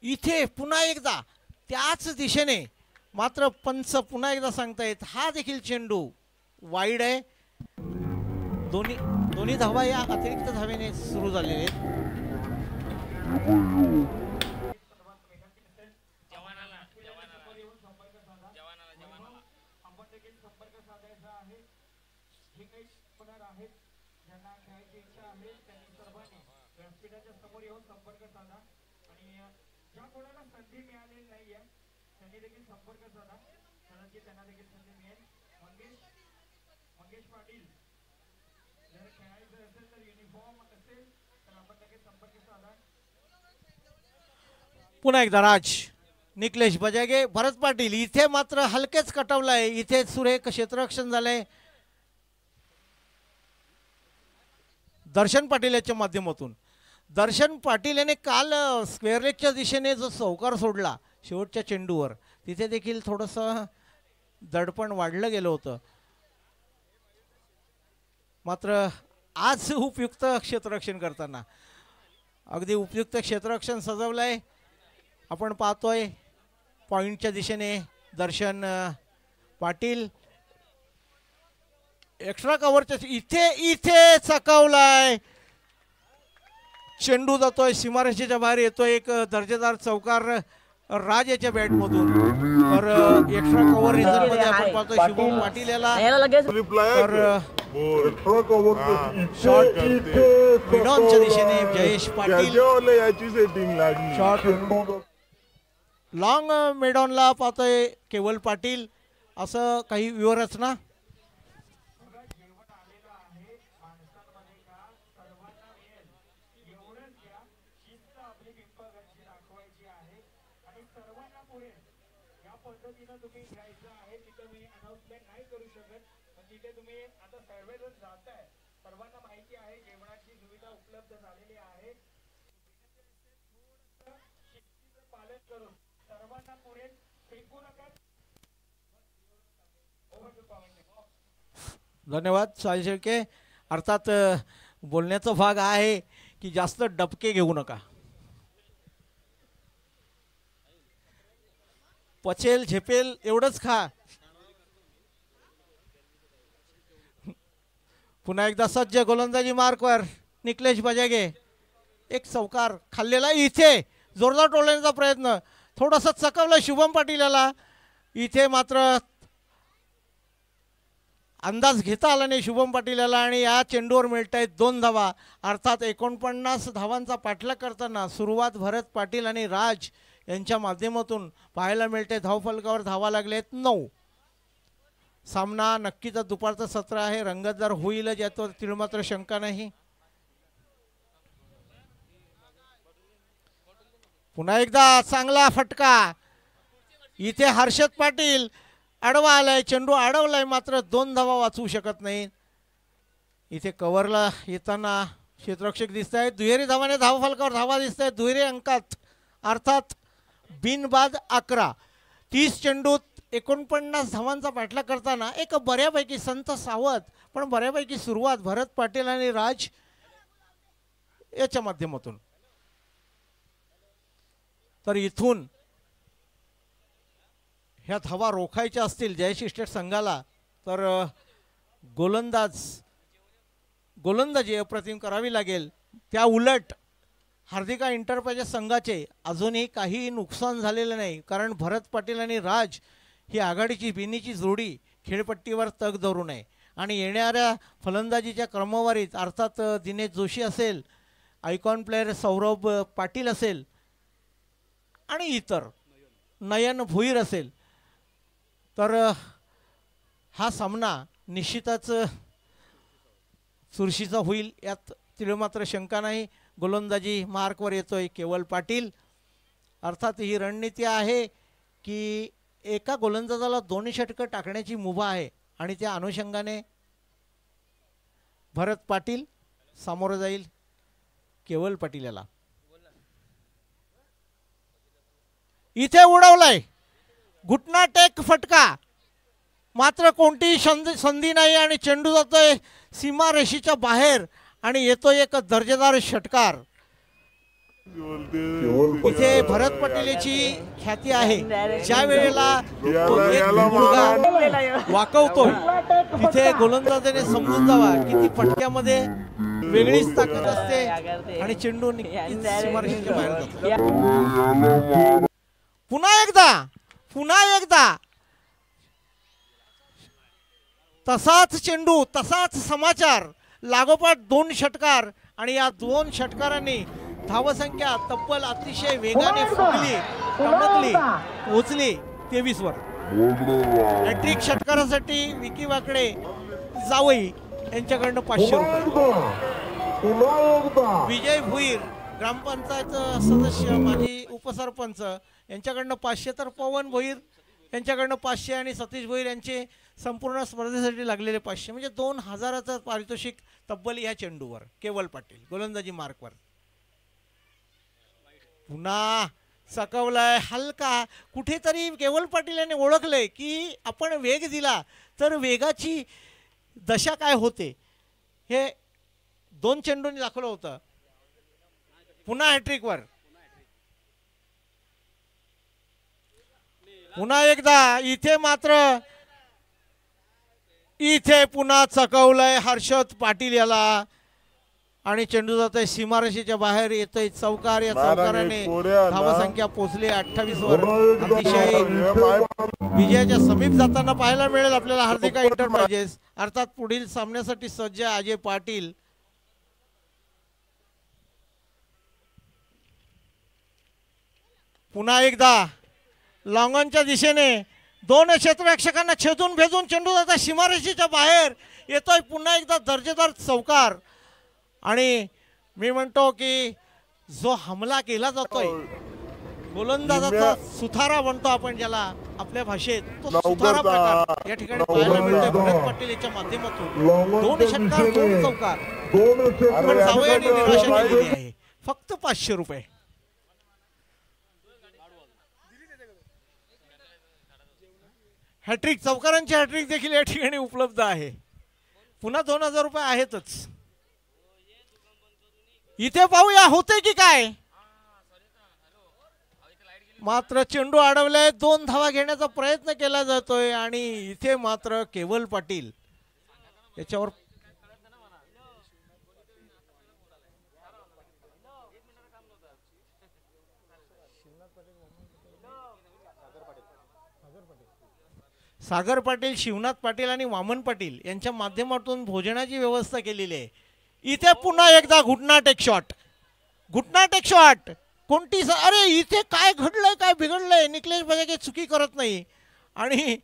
इथे पुन्हा एकदा त्याच दिशेने मात्र पंच पुन्हा एकदा सांगतायत हा देखील चेंडू वाईड आहे. दोन्ही धावा या अतिरिक्त धावेने सुरू झालेले आहेत. ज्या कोणाला संधी मिळालेली नाहीये त्यांनी देखील संपर्क साधा. कदाचित त्यांना देखील संधी मिळेल. मंगेश पाटील, जर खेळायचं असेल तर युनिफॉर्म असेल तर आपण लगेच संपर्क साधा. पुन्हा एकदा राज, निकलेश बजागे, भरत पाटील. इथे मात्र हलकेच कटवलाय. इथे सुरेख क्षेत्ररक्षण झालंय दर्शन पाटील याच्या माध्यमातून. दर्शन पाटील याने काल स्क्वेअर लेगच्या दिशेने जो चौकार सोडला शेवटच्या चेंडूवर तिथे देखील थोडंसं दडपण वाढलं गेलं होतं. मात्र आज उपयुक्त क्षेत्ररक्षण करताना अगदी उपयुक्त क्षेत्ररक्षण सजवलंय. आपण पाहतोय पॉइंटच्या दिशेने दर्शन पाटील एक्स्ट्रा कव्हरच्या इथे चकावलाय. चेंडू जातोय सीमारेषेच्या बाहेर येतोय. एक दर्जेदार चौकार राज याच्या बॅटमधून. तर एक्स्ट्रा कव्हर रिझल्टमध्ये आपण पाहतोय शुभम पाटील याला. तर शॉट मिडॉनच्या दिशेने जयेश पाटील. शॉट लॉंग मेडॉनला पाहतोय केवल पाटील. असं काही व्यूहरचना. तुम्ही घ्यायचं आहे तिथे मी अनाउन्समेंट नाही करू शकत पण तिथे तुम्ही आता सर्वेजण जाताय. सर्वांना माहिती आहे जेवणाची सुविधा उपलब्ध झालेली आहे. पालन करून सर्वांना पुढे फेकू नका. धन्यवाद साहिल शेळके. अर्थात बोलण्याचा भाग आहे की जास्त डबके घेऊ नका. पचेल झेपेल एवढंच खा. पुन्हा एकदा सज्ज गोलंदाजी मार्कवर निकलेश बजागे. एक चौकार खाल्लेला. इथे जोरदार टोलण्याचा प्रयत्न थोडासा चकवला शुभम पाटील याला. इथे मात्र अंदाज घेता आला नाही शुभम पाटील याला आणि या चेंडूवर मिळत आहेत 2 धावा. अर्थात 49 धावांचा पाठलाग करताना सुरुवात भरत पाटील आणि राज यांच्या माध्यमातून पाहायला मिळते. धावफलकावर धावा लागलेत 9. सामना नक्कीच दुपारचं सत्र आहे. रंगतदार होईलच यात तिळमात्र शंका नाही. पुन्हा एकदा चांगला फटका. इथे हर्षद पाटील आडवा आलाय. चेंडू अडवलाय मात्र 2 धावा वाचवू शकत नाही. इथे कव्हरला येताना क्षेत्ररक्षक दिसत आहेत. दुहेरी धावाने धावफलकावर धावा दिसत आहेत. दुहेरी अंकात अर्थात बिनबाद 11. 30 चेंडूत 49 धावांचा पाठलाग करताना एक बऱ्यापैकी संत सावध पण बऱ्यापैकी सुरुवात भरत पाटील आणि राज याच्या माध्यमातून. तर इथून ह्या धावा रोखायच्या असतील जयश्री स्टेट संघाला तर गोलंदाजी अप्रतिम करावी लागेल. त्या उलट हार्दिका एंटरप्राइजेस संघाचे अजूनही काही नुकसान झालेलं नाही, कारण भरत पाटील आणि राज ही आघाडीची बिनीची जोडी खेळपट्टीवर तग धरू नये आणि येणाऱ्या फलंदाजीच्या क्रमवारीत अर्थात दिनेश जोशी असेल, आयकॉन प्लेयर सौरभ पाटील असेल आणि इतर नयन भोईर असेल तर हा सामना निश्चितच चुरशीचा होईल, यात तिळमात्र शंका नाही. गोलंदाजी मार्कवर येतोय केवल पाटील. अर्थात ही रणनीती आहे की एका गोलंदाजाला 2 षटकं टाकण्याची मुभा आहे आणि त्या अनुषंगाने भरत पाटील सामोरं जाईल केवल पाटील याला. इथे उडवलाय घुटना टेक फटका, मात्र कोणतीही संधी नाही आणि चेंडू जातोय सीमारेषेच्या बाहेर आणि येतोय एक दर्जेदार षटकार. इथे भरत पाटील याची ख्याती आहे, ज्या वेळेला मुलगा वाकवतोय तिथे गोलंदाजाने समजून जावा की ती फटक्यामध्ये वेगळीच ताकद असते आणि चेंडू सीमारेषेच्या बाहेर जातो. पुन्हा एकदा तसाच चेंडू तसाच समाचार, लागोपाठ 2 षटकार आणि या 2 षटकारांनी धावसंख्या तब्बल अतिशय वेगाने फुगली, चमकली, पोहोचली 23 वर. हॅट्रिक षटकारासाठी विकी वाकडे जावई यांच्याकडनं 500 रुपये. विजय भुईर ग्रामपंचायत सदस्य माजी उपसरपंच यांच्याकडनं 500 तर पवन भोईर यांच्याकडनं 500 आणि सतीश भोईर यांचे संपूर्ण स्पर्धेसाठी लागलेले 500 म्हणजे 2000चं पारितोषिक तब्बल या चेंडूवर. केवल पाटील गोलंदाजी मार्कवर. पुन्हा सकवलाय हलका, कुठेतरी केवल पाटील यांनी ओळखलंय की आपण वेग दिला तर वेगाची दशा काय होते हे 2 चेंडूंनी दाखवलं होतं. पुन्हा हॅट्रिकवर. पुन्हा एकदा इथे पुन्हा चकवलंय हर्षद पाटील याला आणि चेंडू जातोय सीमारेषेच्या बाहेर, येतोय चौकार. या चौकाराने धावसंख्या पोहोचली 28 वर. अतिशय विजयाच्या समीप जाताना पाहायला मिळेल आपल्याला हार्दिका एंटरप्राइजेस. अर्थात पुढील सामन्यासाठी सज्ज अजय पाटील. पुन्हा एकदा लॉंगॉनच्या दिशेने 2 क्षेत्ररक्षकांना छेदून भेदून चेंडू जाता सीमारेषेच्या बाहेर, येतोय पुन्हा एकदा दर्जेदार चौकार. आणि मी म्हणतो की जो हमला केला जातोय गोलंदाजाचा सुथारा म्हणतो आपण ज्याला आपल्या भाषेत, तो सुथारा प्रकार या ठिकाणी पाहायला मिळतोय भरत पाटील याच्या माध्यमातून. 2 षटकार 2 चौकार, पण जावयाने निराशा केलेली आहे. फक्त 500 रुपये. हॅट्रिक चौकारांची हॅट्रिक देखील या ठिकाणी उपलब्ध आहे. पुन्हा 2000 रुपये आहेतच. इथे पाहूया होते की काय. मात्र चेंडू अडवलाय, 2 धावा घेण्याचा प्रयत्न केला जातोय आणि इथे मात्र केवल पाटील याच्यावर सागर पाटील, शिवनाथ पाटील आणि वामन पाटील यांच्या माध्यमातून भोजनाची व्यवस्था केलेली आहे. इथे पुन्हा एकदा घुटना टेक शॉट. कोणती अरे इथे काय घडलंय काय बिघडलंय, निखिलेश बजागे चुकी करत नाही आणि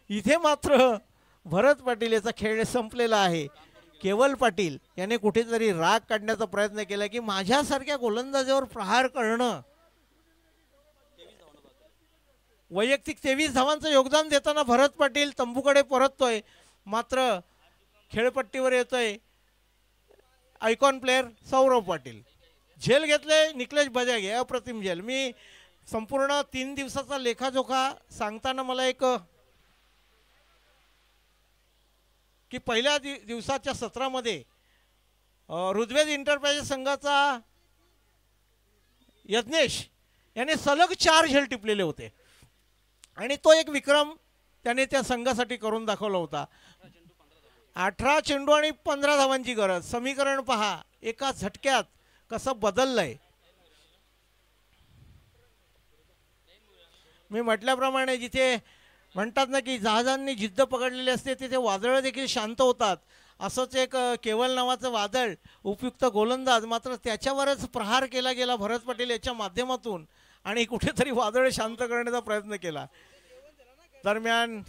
इथे मात्र भरत पाटील याचा खेळ संपलेला आहे. केवल पाटील याने कुठेतरी राग काढण्याचा प्रयत्न केला की माझ्यासारख्या गोलंदाजावर प्रहार करणं. वैयक्तिक 23 धावांचं योगदान देताना भरत पाटील तंबूकडे परततोय, मात्र खेळपट्टीवर येतोय आयकॉन प्लेयर सौरभ पाटील. झेल घेतले निखिलेश बजागे, अप्रतिम झेल. मी संपूर्ण 3 दिवसाचा लेखाजोखा सांगताना मला एक की पहिल्या दिवसाच्या सत्रामध्ये ऋग्वेद इंटरप्राइजेस संघाचा यज्ञेश याने सलग 4 झेल टिपलेले होते आणि तो एक विक्रम त्याने त्या संघासाठी करून दाखवला होता. 18 चेंडू आणि 15 धावांची गरज. समीकरण पहा एका झटक्यात कसं बदललंय. मी म्हटल्याप्रमाणे जिथे म्हणतात ना की जहाजांनी जिद्द पकडलेली असते तिथे वादळं देखील शांत होतात. असंच एक केवल नावाचं वादळ उपयुक्त गोलंदाज मात्र त्याच्यावरच प्रहार केला गेला भरत पटेल याच्या माध्यमातून आणि कुठेतरी वादळ शांत करण्याचा प्रयत्न केला. दरम्यान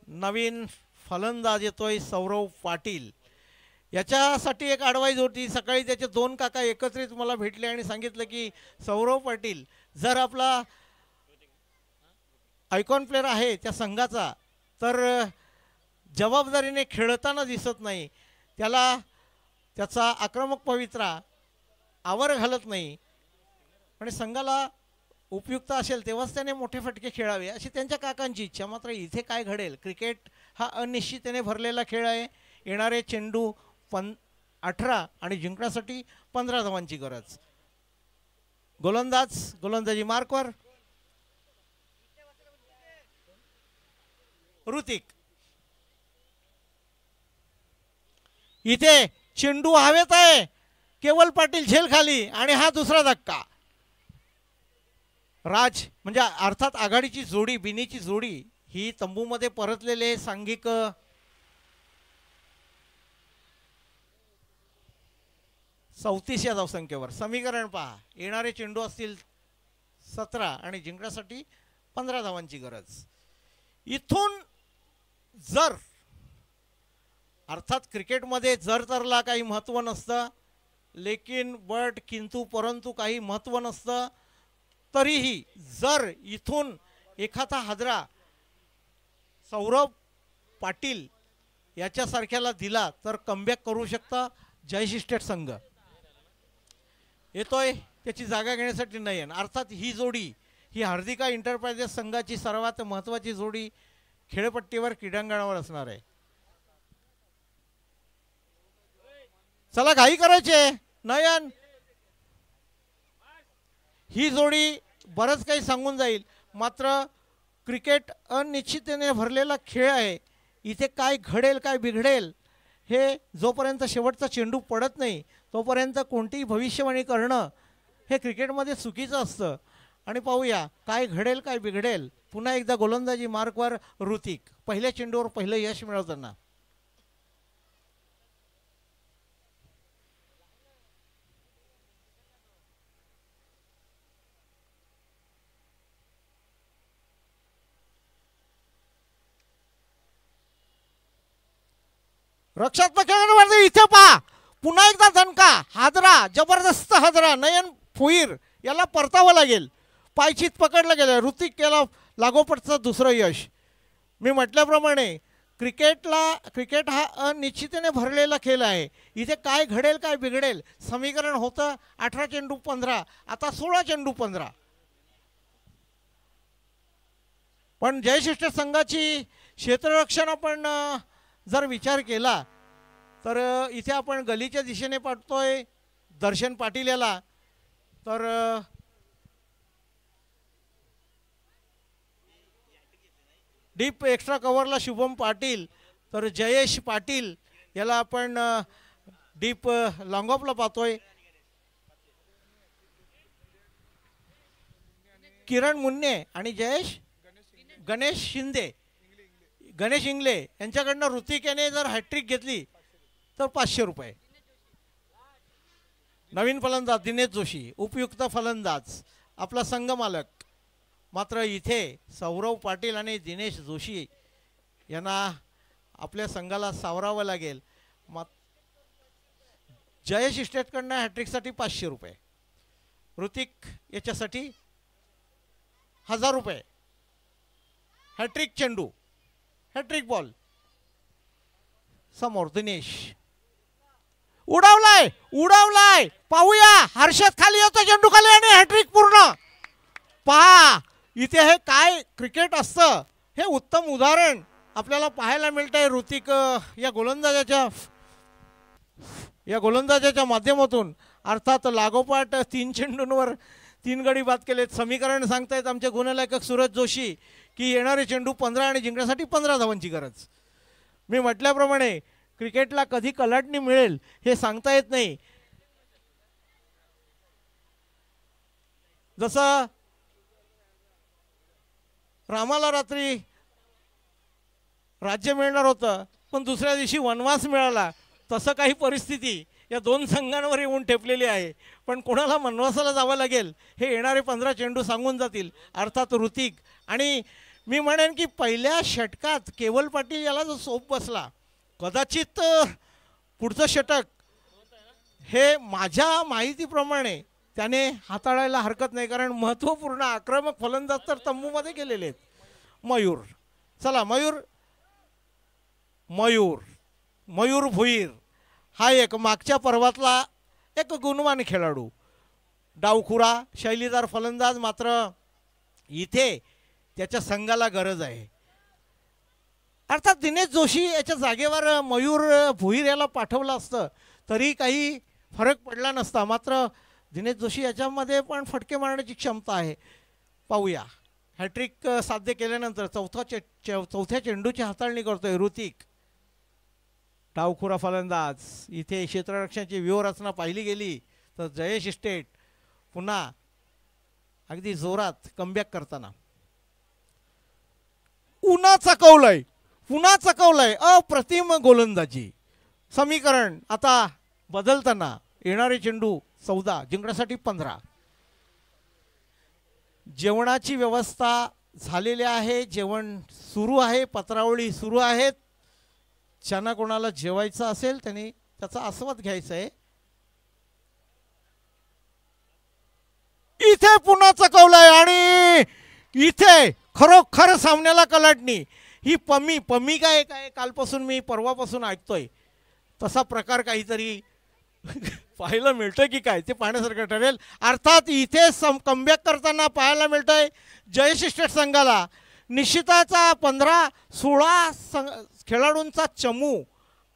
नवीन फलंदाज येतोय सौरव पाटील. याच्यासाठी एक ॲडवाईज होती. सकाळी त्याचे 2 काका एकत्रित मला भेटले आणि सांगितलं की सौरव पाटील जर आपला आयकॉन प्लेअर आहे त्या संघाचा तर जबाबदारीने खेळताना दिसत नाही. त्याला त्याचा आक्रमक पवित्रा आवर घालत नाही आणि संघाला उपयुक्त असेल तेव्हाच त्याने मोठे फटके खेळावे अशी त्यांच्या काकांची इच्छा. मात्र इथे काय घडेल. क्रिकेट हा अनिश्चिततेने भरलेला खेळ आहे. येणारे चेंडू 18 आणि जिंकण्यासाठी 15 धावांची गरज. गोलंदाजी मार्कवर ऋतिक. इथे चेंडू हवेत आहे. केवल पाटील झेल खाली आणि हा दुसरा धक्का. राज म्हणजे अर्थात आघाडीची जोडी बिनीची जोडी ही तंबूमध्ये परतलेले सांघिक चौतीस या धावसंख्येवर. समीकरण पहा येणारे चेंडू असतील 17 आणि जिंकण्यासाठी 15 धावांची गरज. इथून जर अर्थात क्रिकेटमध्ये जर तरला काही महत्त्व नसतं लेकिन बट किंतु परंतु काही महत्त्व नसतं. तरीही जर इथून एखादा हादरा सौरभ पाटील याच्यासारख्याला दिला तर कमबॅक करू शकता जयश्री स्टेट संघ. येतोय त्याची जागा घेण्यासाठी नयन. अर्थात ही जोडी ही हार्दिका इंटरप्राइजेस संघाची सर्वात महत्त्वाची जोडी खेळपट्टीवर क्रीडांगणावर असणार आहे. चला घाई करायचे नयन. ही जोडी बरंच काही सांगून जाईल मात्र क्रिकेट अनिश्चिततेने भरलेला खेळ आहे. इथे काय घडेल काय बिघडेल हे जोपर्यंत शेवटचा चेंडू पडत नाही तोपर्यंत कोणतीही भविष्यवाणी करणं हे क्रिकेटमध्ये चुकीचं असतं. आणि पाहूया काय घडेल काय बिघडेल. पुन्हा एकदा गोलंदाजी मार्कवर ऋतिक. पहिल्या चेंडूवर पहिलं यश मिळवताना रक्षात्मक खेळाडू इथे पहा पुन्हा एकदा दणका हादरा जबरदस्त हादरा. नयन फुईर याला परतावं लागेल. पायचीत पकडलं गेलं. ऋतिक केला लागोपाठचं दुसरं यश. मी म्हटल्याप्रमाणे क्रिकेट हा अनिश्चिततेने भरलेला खेळ आहे. इथे काय घडेल काय बिघडेल. समीकरण होतं 18 चेंडू 15 आता 16 चेंडू 15. पण जयश्रेष्ठ संघाची क्षेत्ररक्षण आपण जर विचार केला तर इथे आपण गलीच्या दिशेने पाठतोय दर्शन पाटील याला. तर डीप एक्स्ट्रा कव्हरला शुभम पाटील तर जयेश पाटील याला आपण डीप लॉंग ऑफला पाहतोय. किरण मुन्ने आणि गणेश इंगले यांच्याकडनं ऋतिक याने जर हॅट्रिक घेतली तर 500 रुपये. नवीन फलंदाज दिनेश जोशी उपयुक्त फलंदाज आपला संघ मालक. मात्र इथे सौरव पाटील आणि दिनेश जोशी यांना आपल्या संघाला सावरावं लागेल. जयेश इस्टेटकडनं हॅट्रिकसाठी 500 रुपये. ऋतिक याच्यासाठी 1000 रुपये. हॅट्रिक चेंडू हॅट्रिक बॉल समोर दिनेश उडवलाय पाहूया. हर्षद खाली येतो चेंडू खाली आणि हॅट्रिक पूर्ण. पहा इथे हे काय क्रिकेट असतं हे उत्तम उदाहरण आपल्याला पाहायला मिळतंय ऋतिक या गोलंदाजाच्या माध्यमातून. अर्थात लागोपाठ 3 चेंडूंवर 3 गडी बाद केलेत. समीकरण सांगतायत आमचे गुणलेखक सूरज जोशी की येणारे चेंडू 15 आणि जिंकण्यासाठी 15 धावांची गरज. मी म्हटल्याप्रमाणे क्रिकेटला कधी कलाटणी मिळेल हे सांगता येत नाही. जसं रामाला रात्री राज्य मिळणार होतं पण दुसऱ्या दिवशी वनवास मिळाला, तसं काही परिस्थिती या 2 संघांवर येऊन ठेपलेली आहे. पण कोणाला वनवासाला जावं लागेल हे येणारे 15 चेंडू सांगून जातील. अर्थात ऋतिक. आणि मी म्हणेन की पहिल्या षटकात केवल पाटील याला जो सोप बसला, कदाचित पुढचं षटक हे माझ्या माहितीप्रमाणे त्याने हाताळायला हरकत नाही, कारण महत्त्वपूर्ण आक्रमक फलंदाज तर तंबूमध्ये गेलेले आहेत. मयूर, चला मयूर भुईर हा एक मागच्या पर्वातला एक गुणवान खेळाडू, डावखुरा शैलीदार फलंदाज. मात्र इथे त्याच्या संघाला गरज आहे. अर्थात दिनेश जोशी याच्या जागेवर मयूर भुईर याला पाठवलं असतं तरी काही फरक पडला नसता. मात्र दिनेश जोशी याच्यामध्ये पण फटके मारण्याची क्षमता आहे. पाहूया. हॅट्रिक साध्य केल्यानंतर चौथ्या चेंडूची हाताळणी करतोय ऋतिक. डावखुरा फलंदाज. इथे क्षेत्ररक्षणाची व्यूहरचना पाहिली गेली तर जयेश इस्टेट पुन्हा अगदी जोरात कमबॅक करताना पुन्हा चकवलंय. अप्रतिम गोलंदाजी. समीकरण आता बदलताना येणारे चेंडू 14 जिंकण्यासाठी 15. जेवणाची व्यवस्था झालेली आहे. जेवण सुरू आहे. पत्रावळी सुरू आहेत. ज्यांना कोणाला जेवायचं असेल त्यांनी त्याचा आस्वाद घ्यायचा आहे. इथे पुन्हा चकवलंय आणि इथे खरोखर सामन्याला कलाटणी. ही पमी काय कालपासून मी परवापासून ऐकतोय तसा प्रकार काहीतरी पाहायला मिळतोय की काय ते पाहण्यासारखं ठरेल. अर्थात इथे कमबॅक करताना पाहायला मिळतंय जयेश इस्टेट संघाला निश्चिताचा 15-16 खेळाडूंचा चमू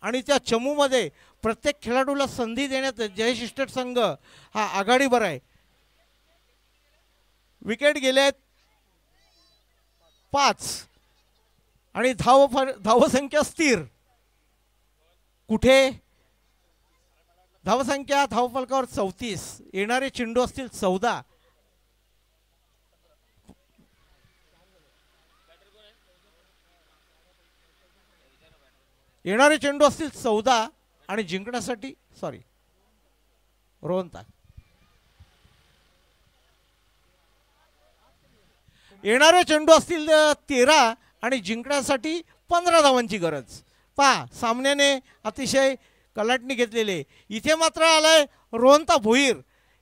आणि त्या चमूमध्ये प्रत्येक खेळाडूला संधी देण्यात जयेश इस्टेट संघ हा आघाडीवर आहे. विकेट गेलेत 5 आणि धावसंख्या स्थिर. कुठे धावसंख्या धावफलकावर 34. येणारे चेंडू असतील 14. येणारे चेंडू असतील 14 आणि जिंकण्यासाठी रोहनता. येणारे चेंडू असतील 13 आणि जिंकण्यासाठी 15 धावांची गरज. पहा सामन्याने अतिशय कलाटणी घेतलेले. इथे मात्र आलाय रोहनता भुईर.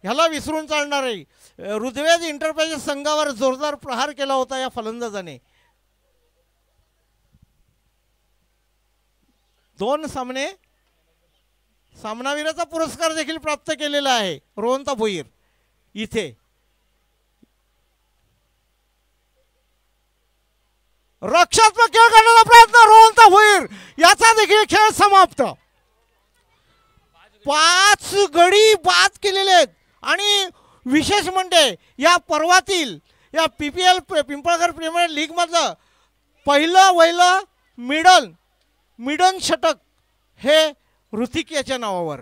ह्याला विसरून चालणार आहे. ऋग्वेद इंटरप्राइजेस संघावर जोरदार प्रहार केला होता या फलंदाजाने. 2 सामने सामनावीराचा पुरस्कार देखील प्राप्त केलेला आहे रोहनता भुईर. इथे रक्षात्मक खेळ करण्याचा प्रयत्न रोहनता भुईर. याचा देखील खेळ समाप्त. 5 गडी बाद केलेले आहेत. आणि विशेष म्हणजे या पर्वातील या PPL पिंपळगर प्रीमियर लीग मधलं पहिलं मिडन षटक हे ऋतिक याच्या नावावर.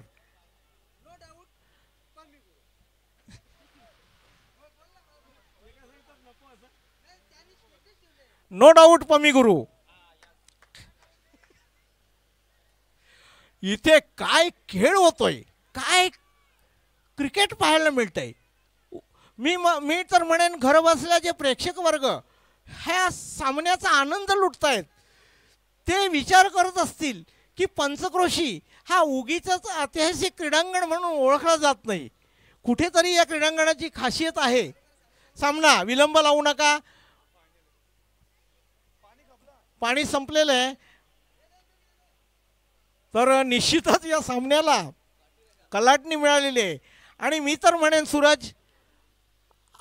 नो डाऊट पमी गुरु. इथे काय खेळ होतोय, काय क्रिकेट पाहायला मिळतंय. मी तर म्हणेन घर बसल्या जे प्रेक्षक वर्ग ह्या सामन्याचा आनंद लुटतायत ते विचार करत असतील की पंचक्रोशी हा उगीच ऐतिहासिक क्रीडांगण म्हणून ओळखला जात नाही. कुठेतरी या क्रीडांगणाची खासियत आहे. सामना विलंब लावू नका. पाणी संपलेलं आहे. तर निश्चितच या सामन्याला कलाटणी मिळालेली आहे. आणि मी तर म्हणेन सूरज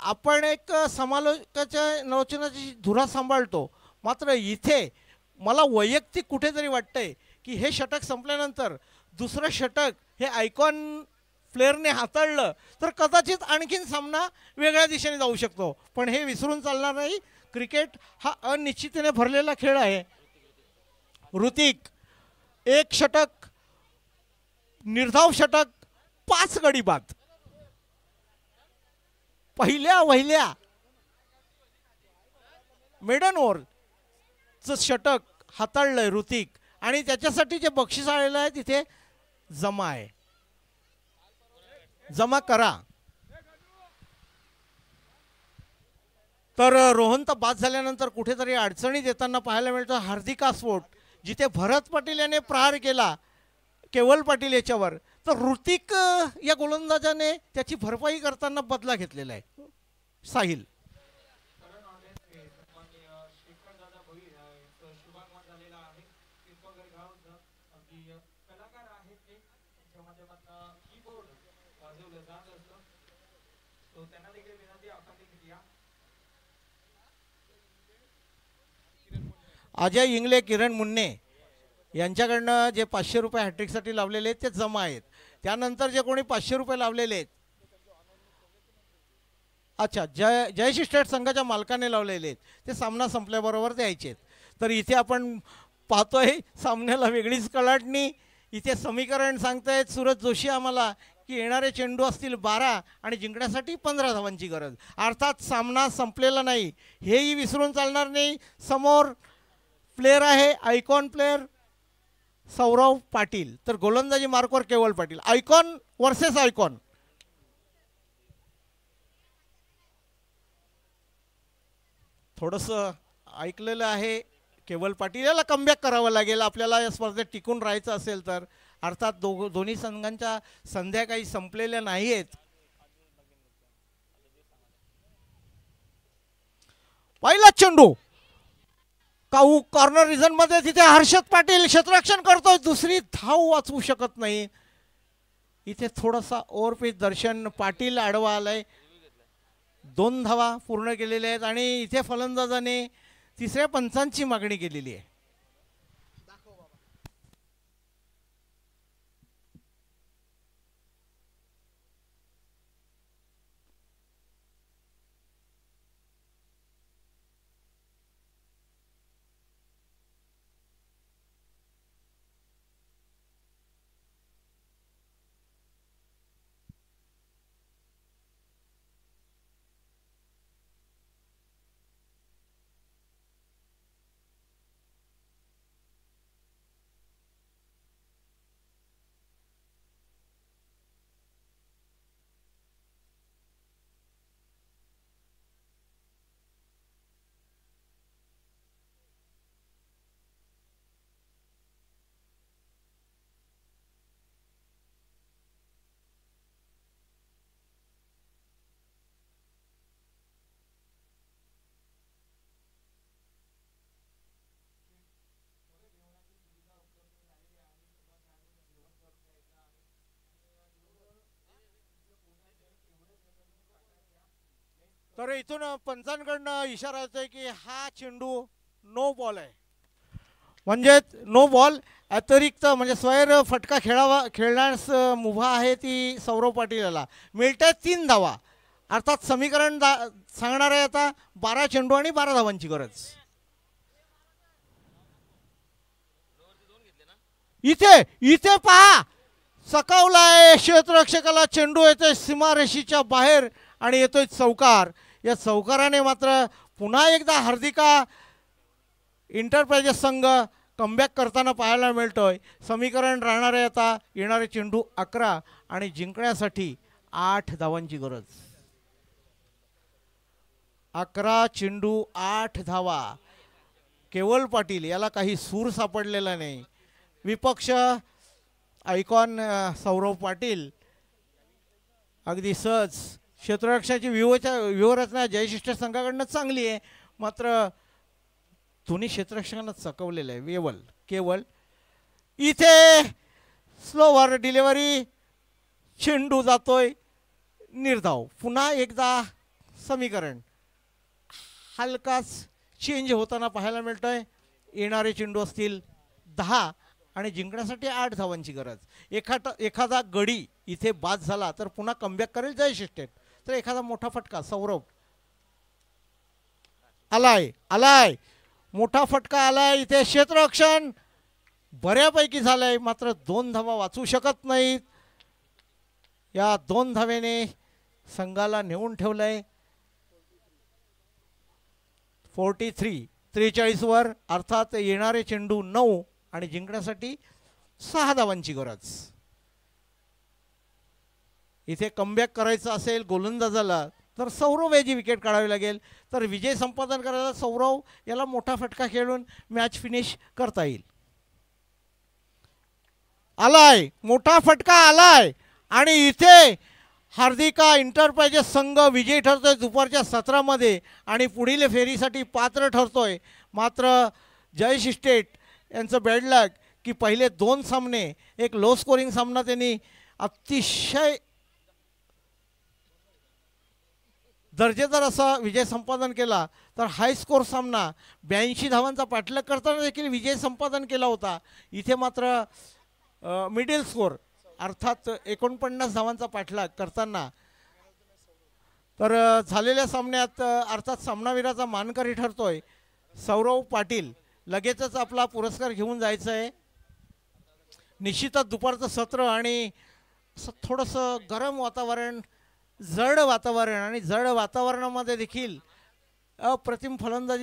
आपण एक समालोचकाच्या नवचनाची धुरा सांभाळतो, मात्र इथे मला वैयक्तिक कुठेतरी वाटतंय की हे षटक संपल्यानंतर दुसरं षटक हे आयकॉन प्लेअरने हाताळलं तर कदाचित आणखीन सामना वेगळ्या दिशेने जाऊ शकतो, पण हे विसरून चालणार नाही. क्रिकेट हा अनिश्चिततेने भरलेला खेळ आहे. ऋतिक एक षटक, निर्धाव षटक, 5 गडी बाद. पहिल्या मेडन ओव्हरचं षटक हाताळलंय ऋतिक आणि त्याच्यासाठी जे बक्षीस आलेलं आहे तिथे जमा आहे. जमा करा. तर रोहन तर बाद झाल्यानंतर कुठेतरी अडचणीत येताना पाहायला मिळतं हार्दिका स्फोट, जिथे भरत पाटील याने प्रहार केला केवल पाटील याच्यावर, तर ऋतिक या गोलंदाजाने त्याची भरपाई करताना बदला घेतलेला आहे. साहिल कलाकार आहेत ते त्यांच्या माध्यमातून कीबोर्ड वाजवलं जात असतं, तो त्यांना देखील विनंती आपण देखील या. अजय इंगले, किरण मुन्ने यांच्याकडनं जे 500 रुपये हॅट्रिकसाठी लावलेले आहेत ते जमा आहेत. त्यानंतर जे कोणी 500 रुपये लावलेले आहेत, अच्छा, जयश्री स्टेट संघाच्या मालकाने लावलेले आहेत, ते सामना संपल्याबरोबर द्यायचे आहेत. तर इथे आपण पाहतोय सामन्याला वेगळीच कलाटणी. इथे समीकरण सांगतायत सूरज जोशी आम्हाला की येणारे चेंडू असतील 12 आणि जिंकण्यासाठी 15 धावांची गरज. अर्थात सामना संपलेला नाही हेही विसरून चालणार नाही. समोर प्लेयर आहे आयकॉन प्लेयर सौरव पाटील, तर गोलंदाजी मार्कवर केवल पाटील. Icon versus icon. थोडंसं ऐकलेलं आहे केवल पाटील, याला कमबॅक करावं लागेल आपल्याला या स्पर्धेत टिकून राहायचं असेल तर. अर्थात दोन्ही संघांच्या संध्या काही संपलेल्या नाही आहेत. पहिला चेंडू काऊ कॉर्नर रिझन मध्ये, तिथे हर्षद पाटील क्षेत्ररक्षण करतोय, दुसरी धाव वाचवू शकत नाही. इथे थोडासा ओव्हरपिच दर्शन पाटील आडवा आलाय. 2 धावा पूर्ण केलेल्या आहेत आणि इथे फलंदाजाने तिसऱ्या पंचांची मागणी केलेली आहे. तर इथून पंचांकडनं इशारा येतोय की हा चेंडू नो बॉल आहे, म्हणजे नो बॉल. अतिरिक्त म्हणजे स्वैर फटका खेळण्यास मुभा आहे ती सौरव पाटील याला. मिळते 3 धावा. अर्थात समीकरण सांगणार आहे आता 12 चेंडू आणि 12 धावांची गरज. इथे पहा सकावलाय क्षेत्ररक्षकाला, चेंडू येतोय सीमारेषेच्या बाहेर आणि येतोय चौकार. या चौकाराने मात्र पुन्हा एकदा हार्दिका एंटरप्राइजेस संघ कमबॅक करताना पाहायला मिळतोय. समीकरण राहणार आहे आता येणारे चेंडू 11 आणि जिंकण्यासाठी 8 धावांची गरज. 11 चेंडू 8 धावा. केवल पाटील याला काही सूर सापडलेला नाही. विपक्ष आयकॉन सौरव पाटील अगदी सहज. क्षेत्ररक्षणाची व्यूहरचना जयशिष्ट संघाकडनं चांगली आहे, मात्र दोन्ही क्षेत्ररक्षकांना चकवलेलं आहे. केवल इथे स्लोवर डिलिव्हरी, चेंडू जातोय निर्धाव. पुन्हा एकदा समीकरण हलकाच चेंज होताना पाहायला मिळतंय. येणारे चेंडू असतील 10 आणि जिंकण्यासाठी 8 धावांची गरज. एखादा गडी इथे बाद झाला तर पुन्हा कमबॅक करेल जयेश शेट्टे. तर एखादा मोठा फटका सौरभ आलाय मोठा फटका आलाय इथे. क्षेत्ररक्षण बऱ्यापैकी झालंय मात्र 2 धावा वाचू शकत नाहीत. या 2 धावेने संघाला नेऊन ठेवलंय 43 वर. अर्थात येणारे चेंडू 9 आणि जिंकण्यासाठी 6 धावांची गरज. इथे कमबॅक करायचं असेल गोलंदाजाला तर सौरव याची विकेट काढावी लागेल. तर विजय संपादन करायला सौरव याला मोठा फटका खेळून मॅच फिनिश करता येईल. आलाय मोठा फटका आलाय आणि इथे हार्दिका एंटरप्राइजेस संघ विजयी ठरतोय दुपारच्या सत्रामध्ये आणि पुढील फेरीसाठी पात्र ठरतोय. मात्र जयेश शेट्टे यांचं बॅड लक की पहिले 2 सामने एक लो स्कोरिंग सामना त्यांनी अतिशय दर्जेदार असा विजय संपादन केला. तर हाय स्कोर सामना 82 धावांचा पाठलाग करताना देखील विजय संपादन केला होता. इथे मात्र मिडल स्कोर अर्थात 49 धावांचा पाठलाग करताना. तर झालेल्या सामन्यात अर्थात सामनावीराचा मानकरी ठरतोय सौरव पाटील. लगेचच आपला पुरस्कार घेऊन जायचं आहे. निश्चितच दुपारचं सत्र आणि थोडंसं गरम वातावरण जड वातावरण आणि जड वातावरणामध्ये देखील अप्रतिम फलंदाजी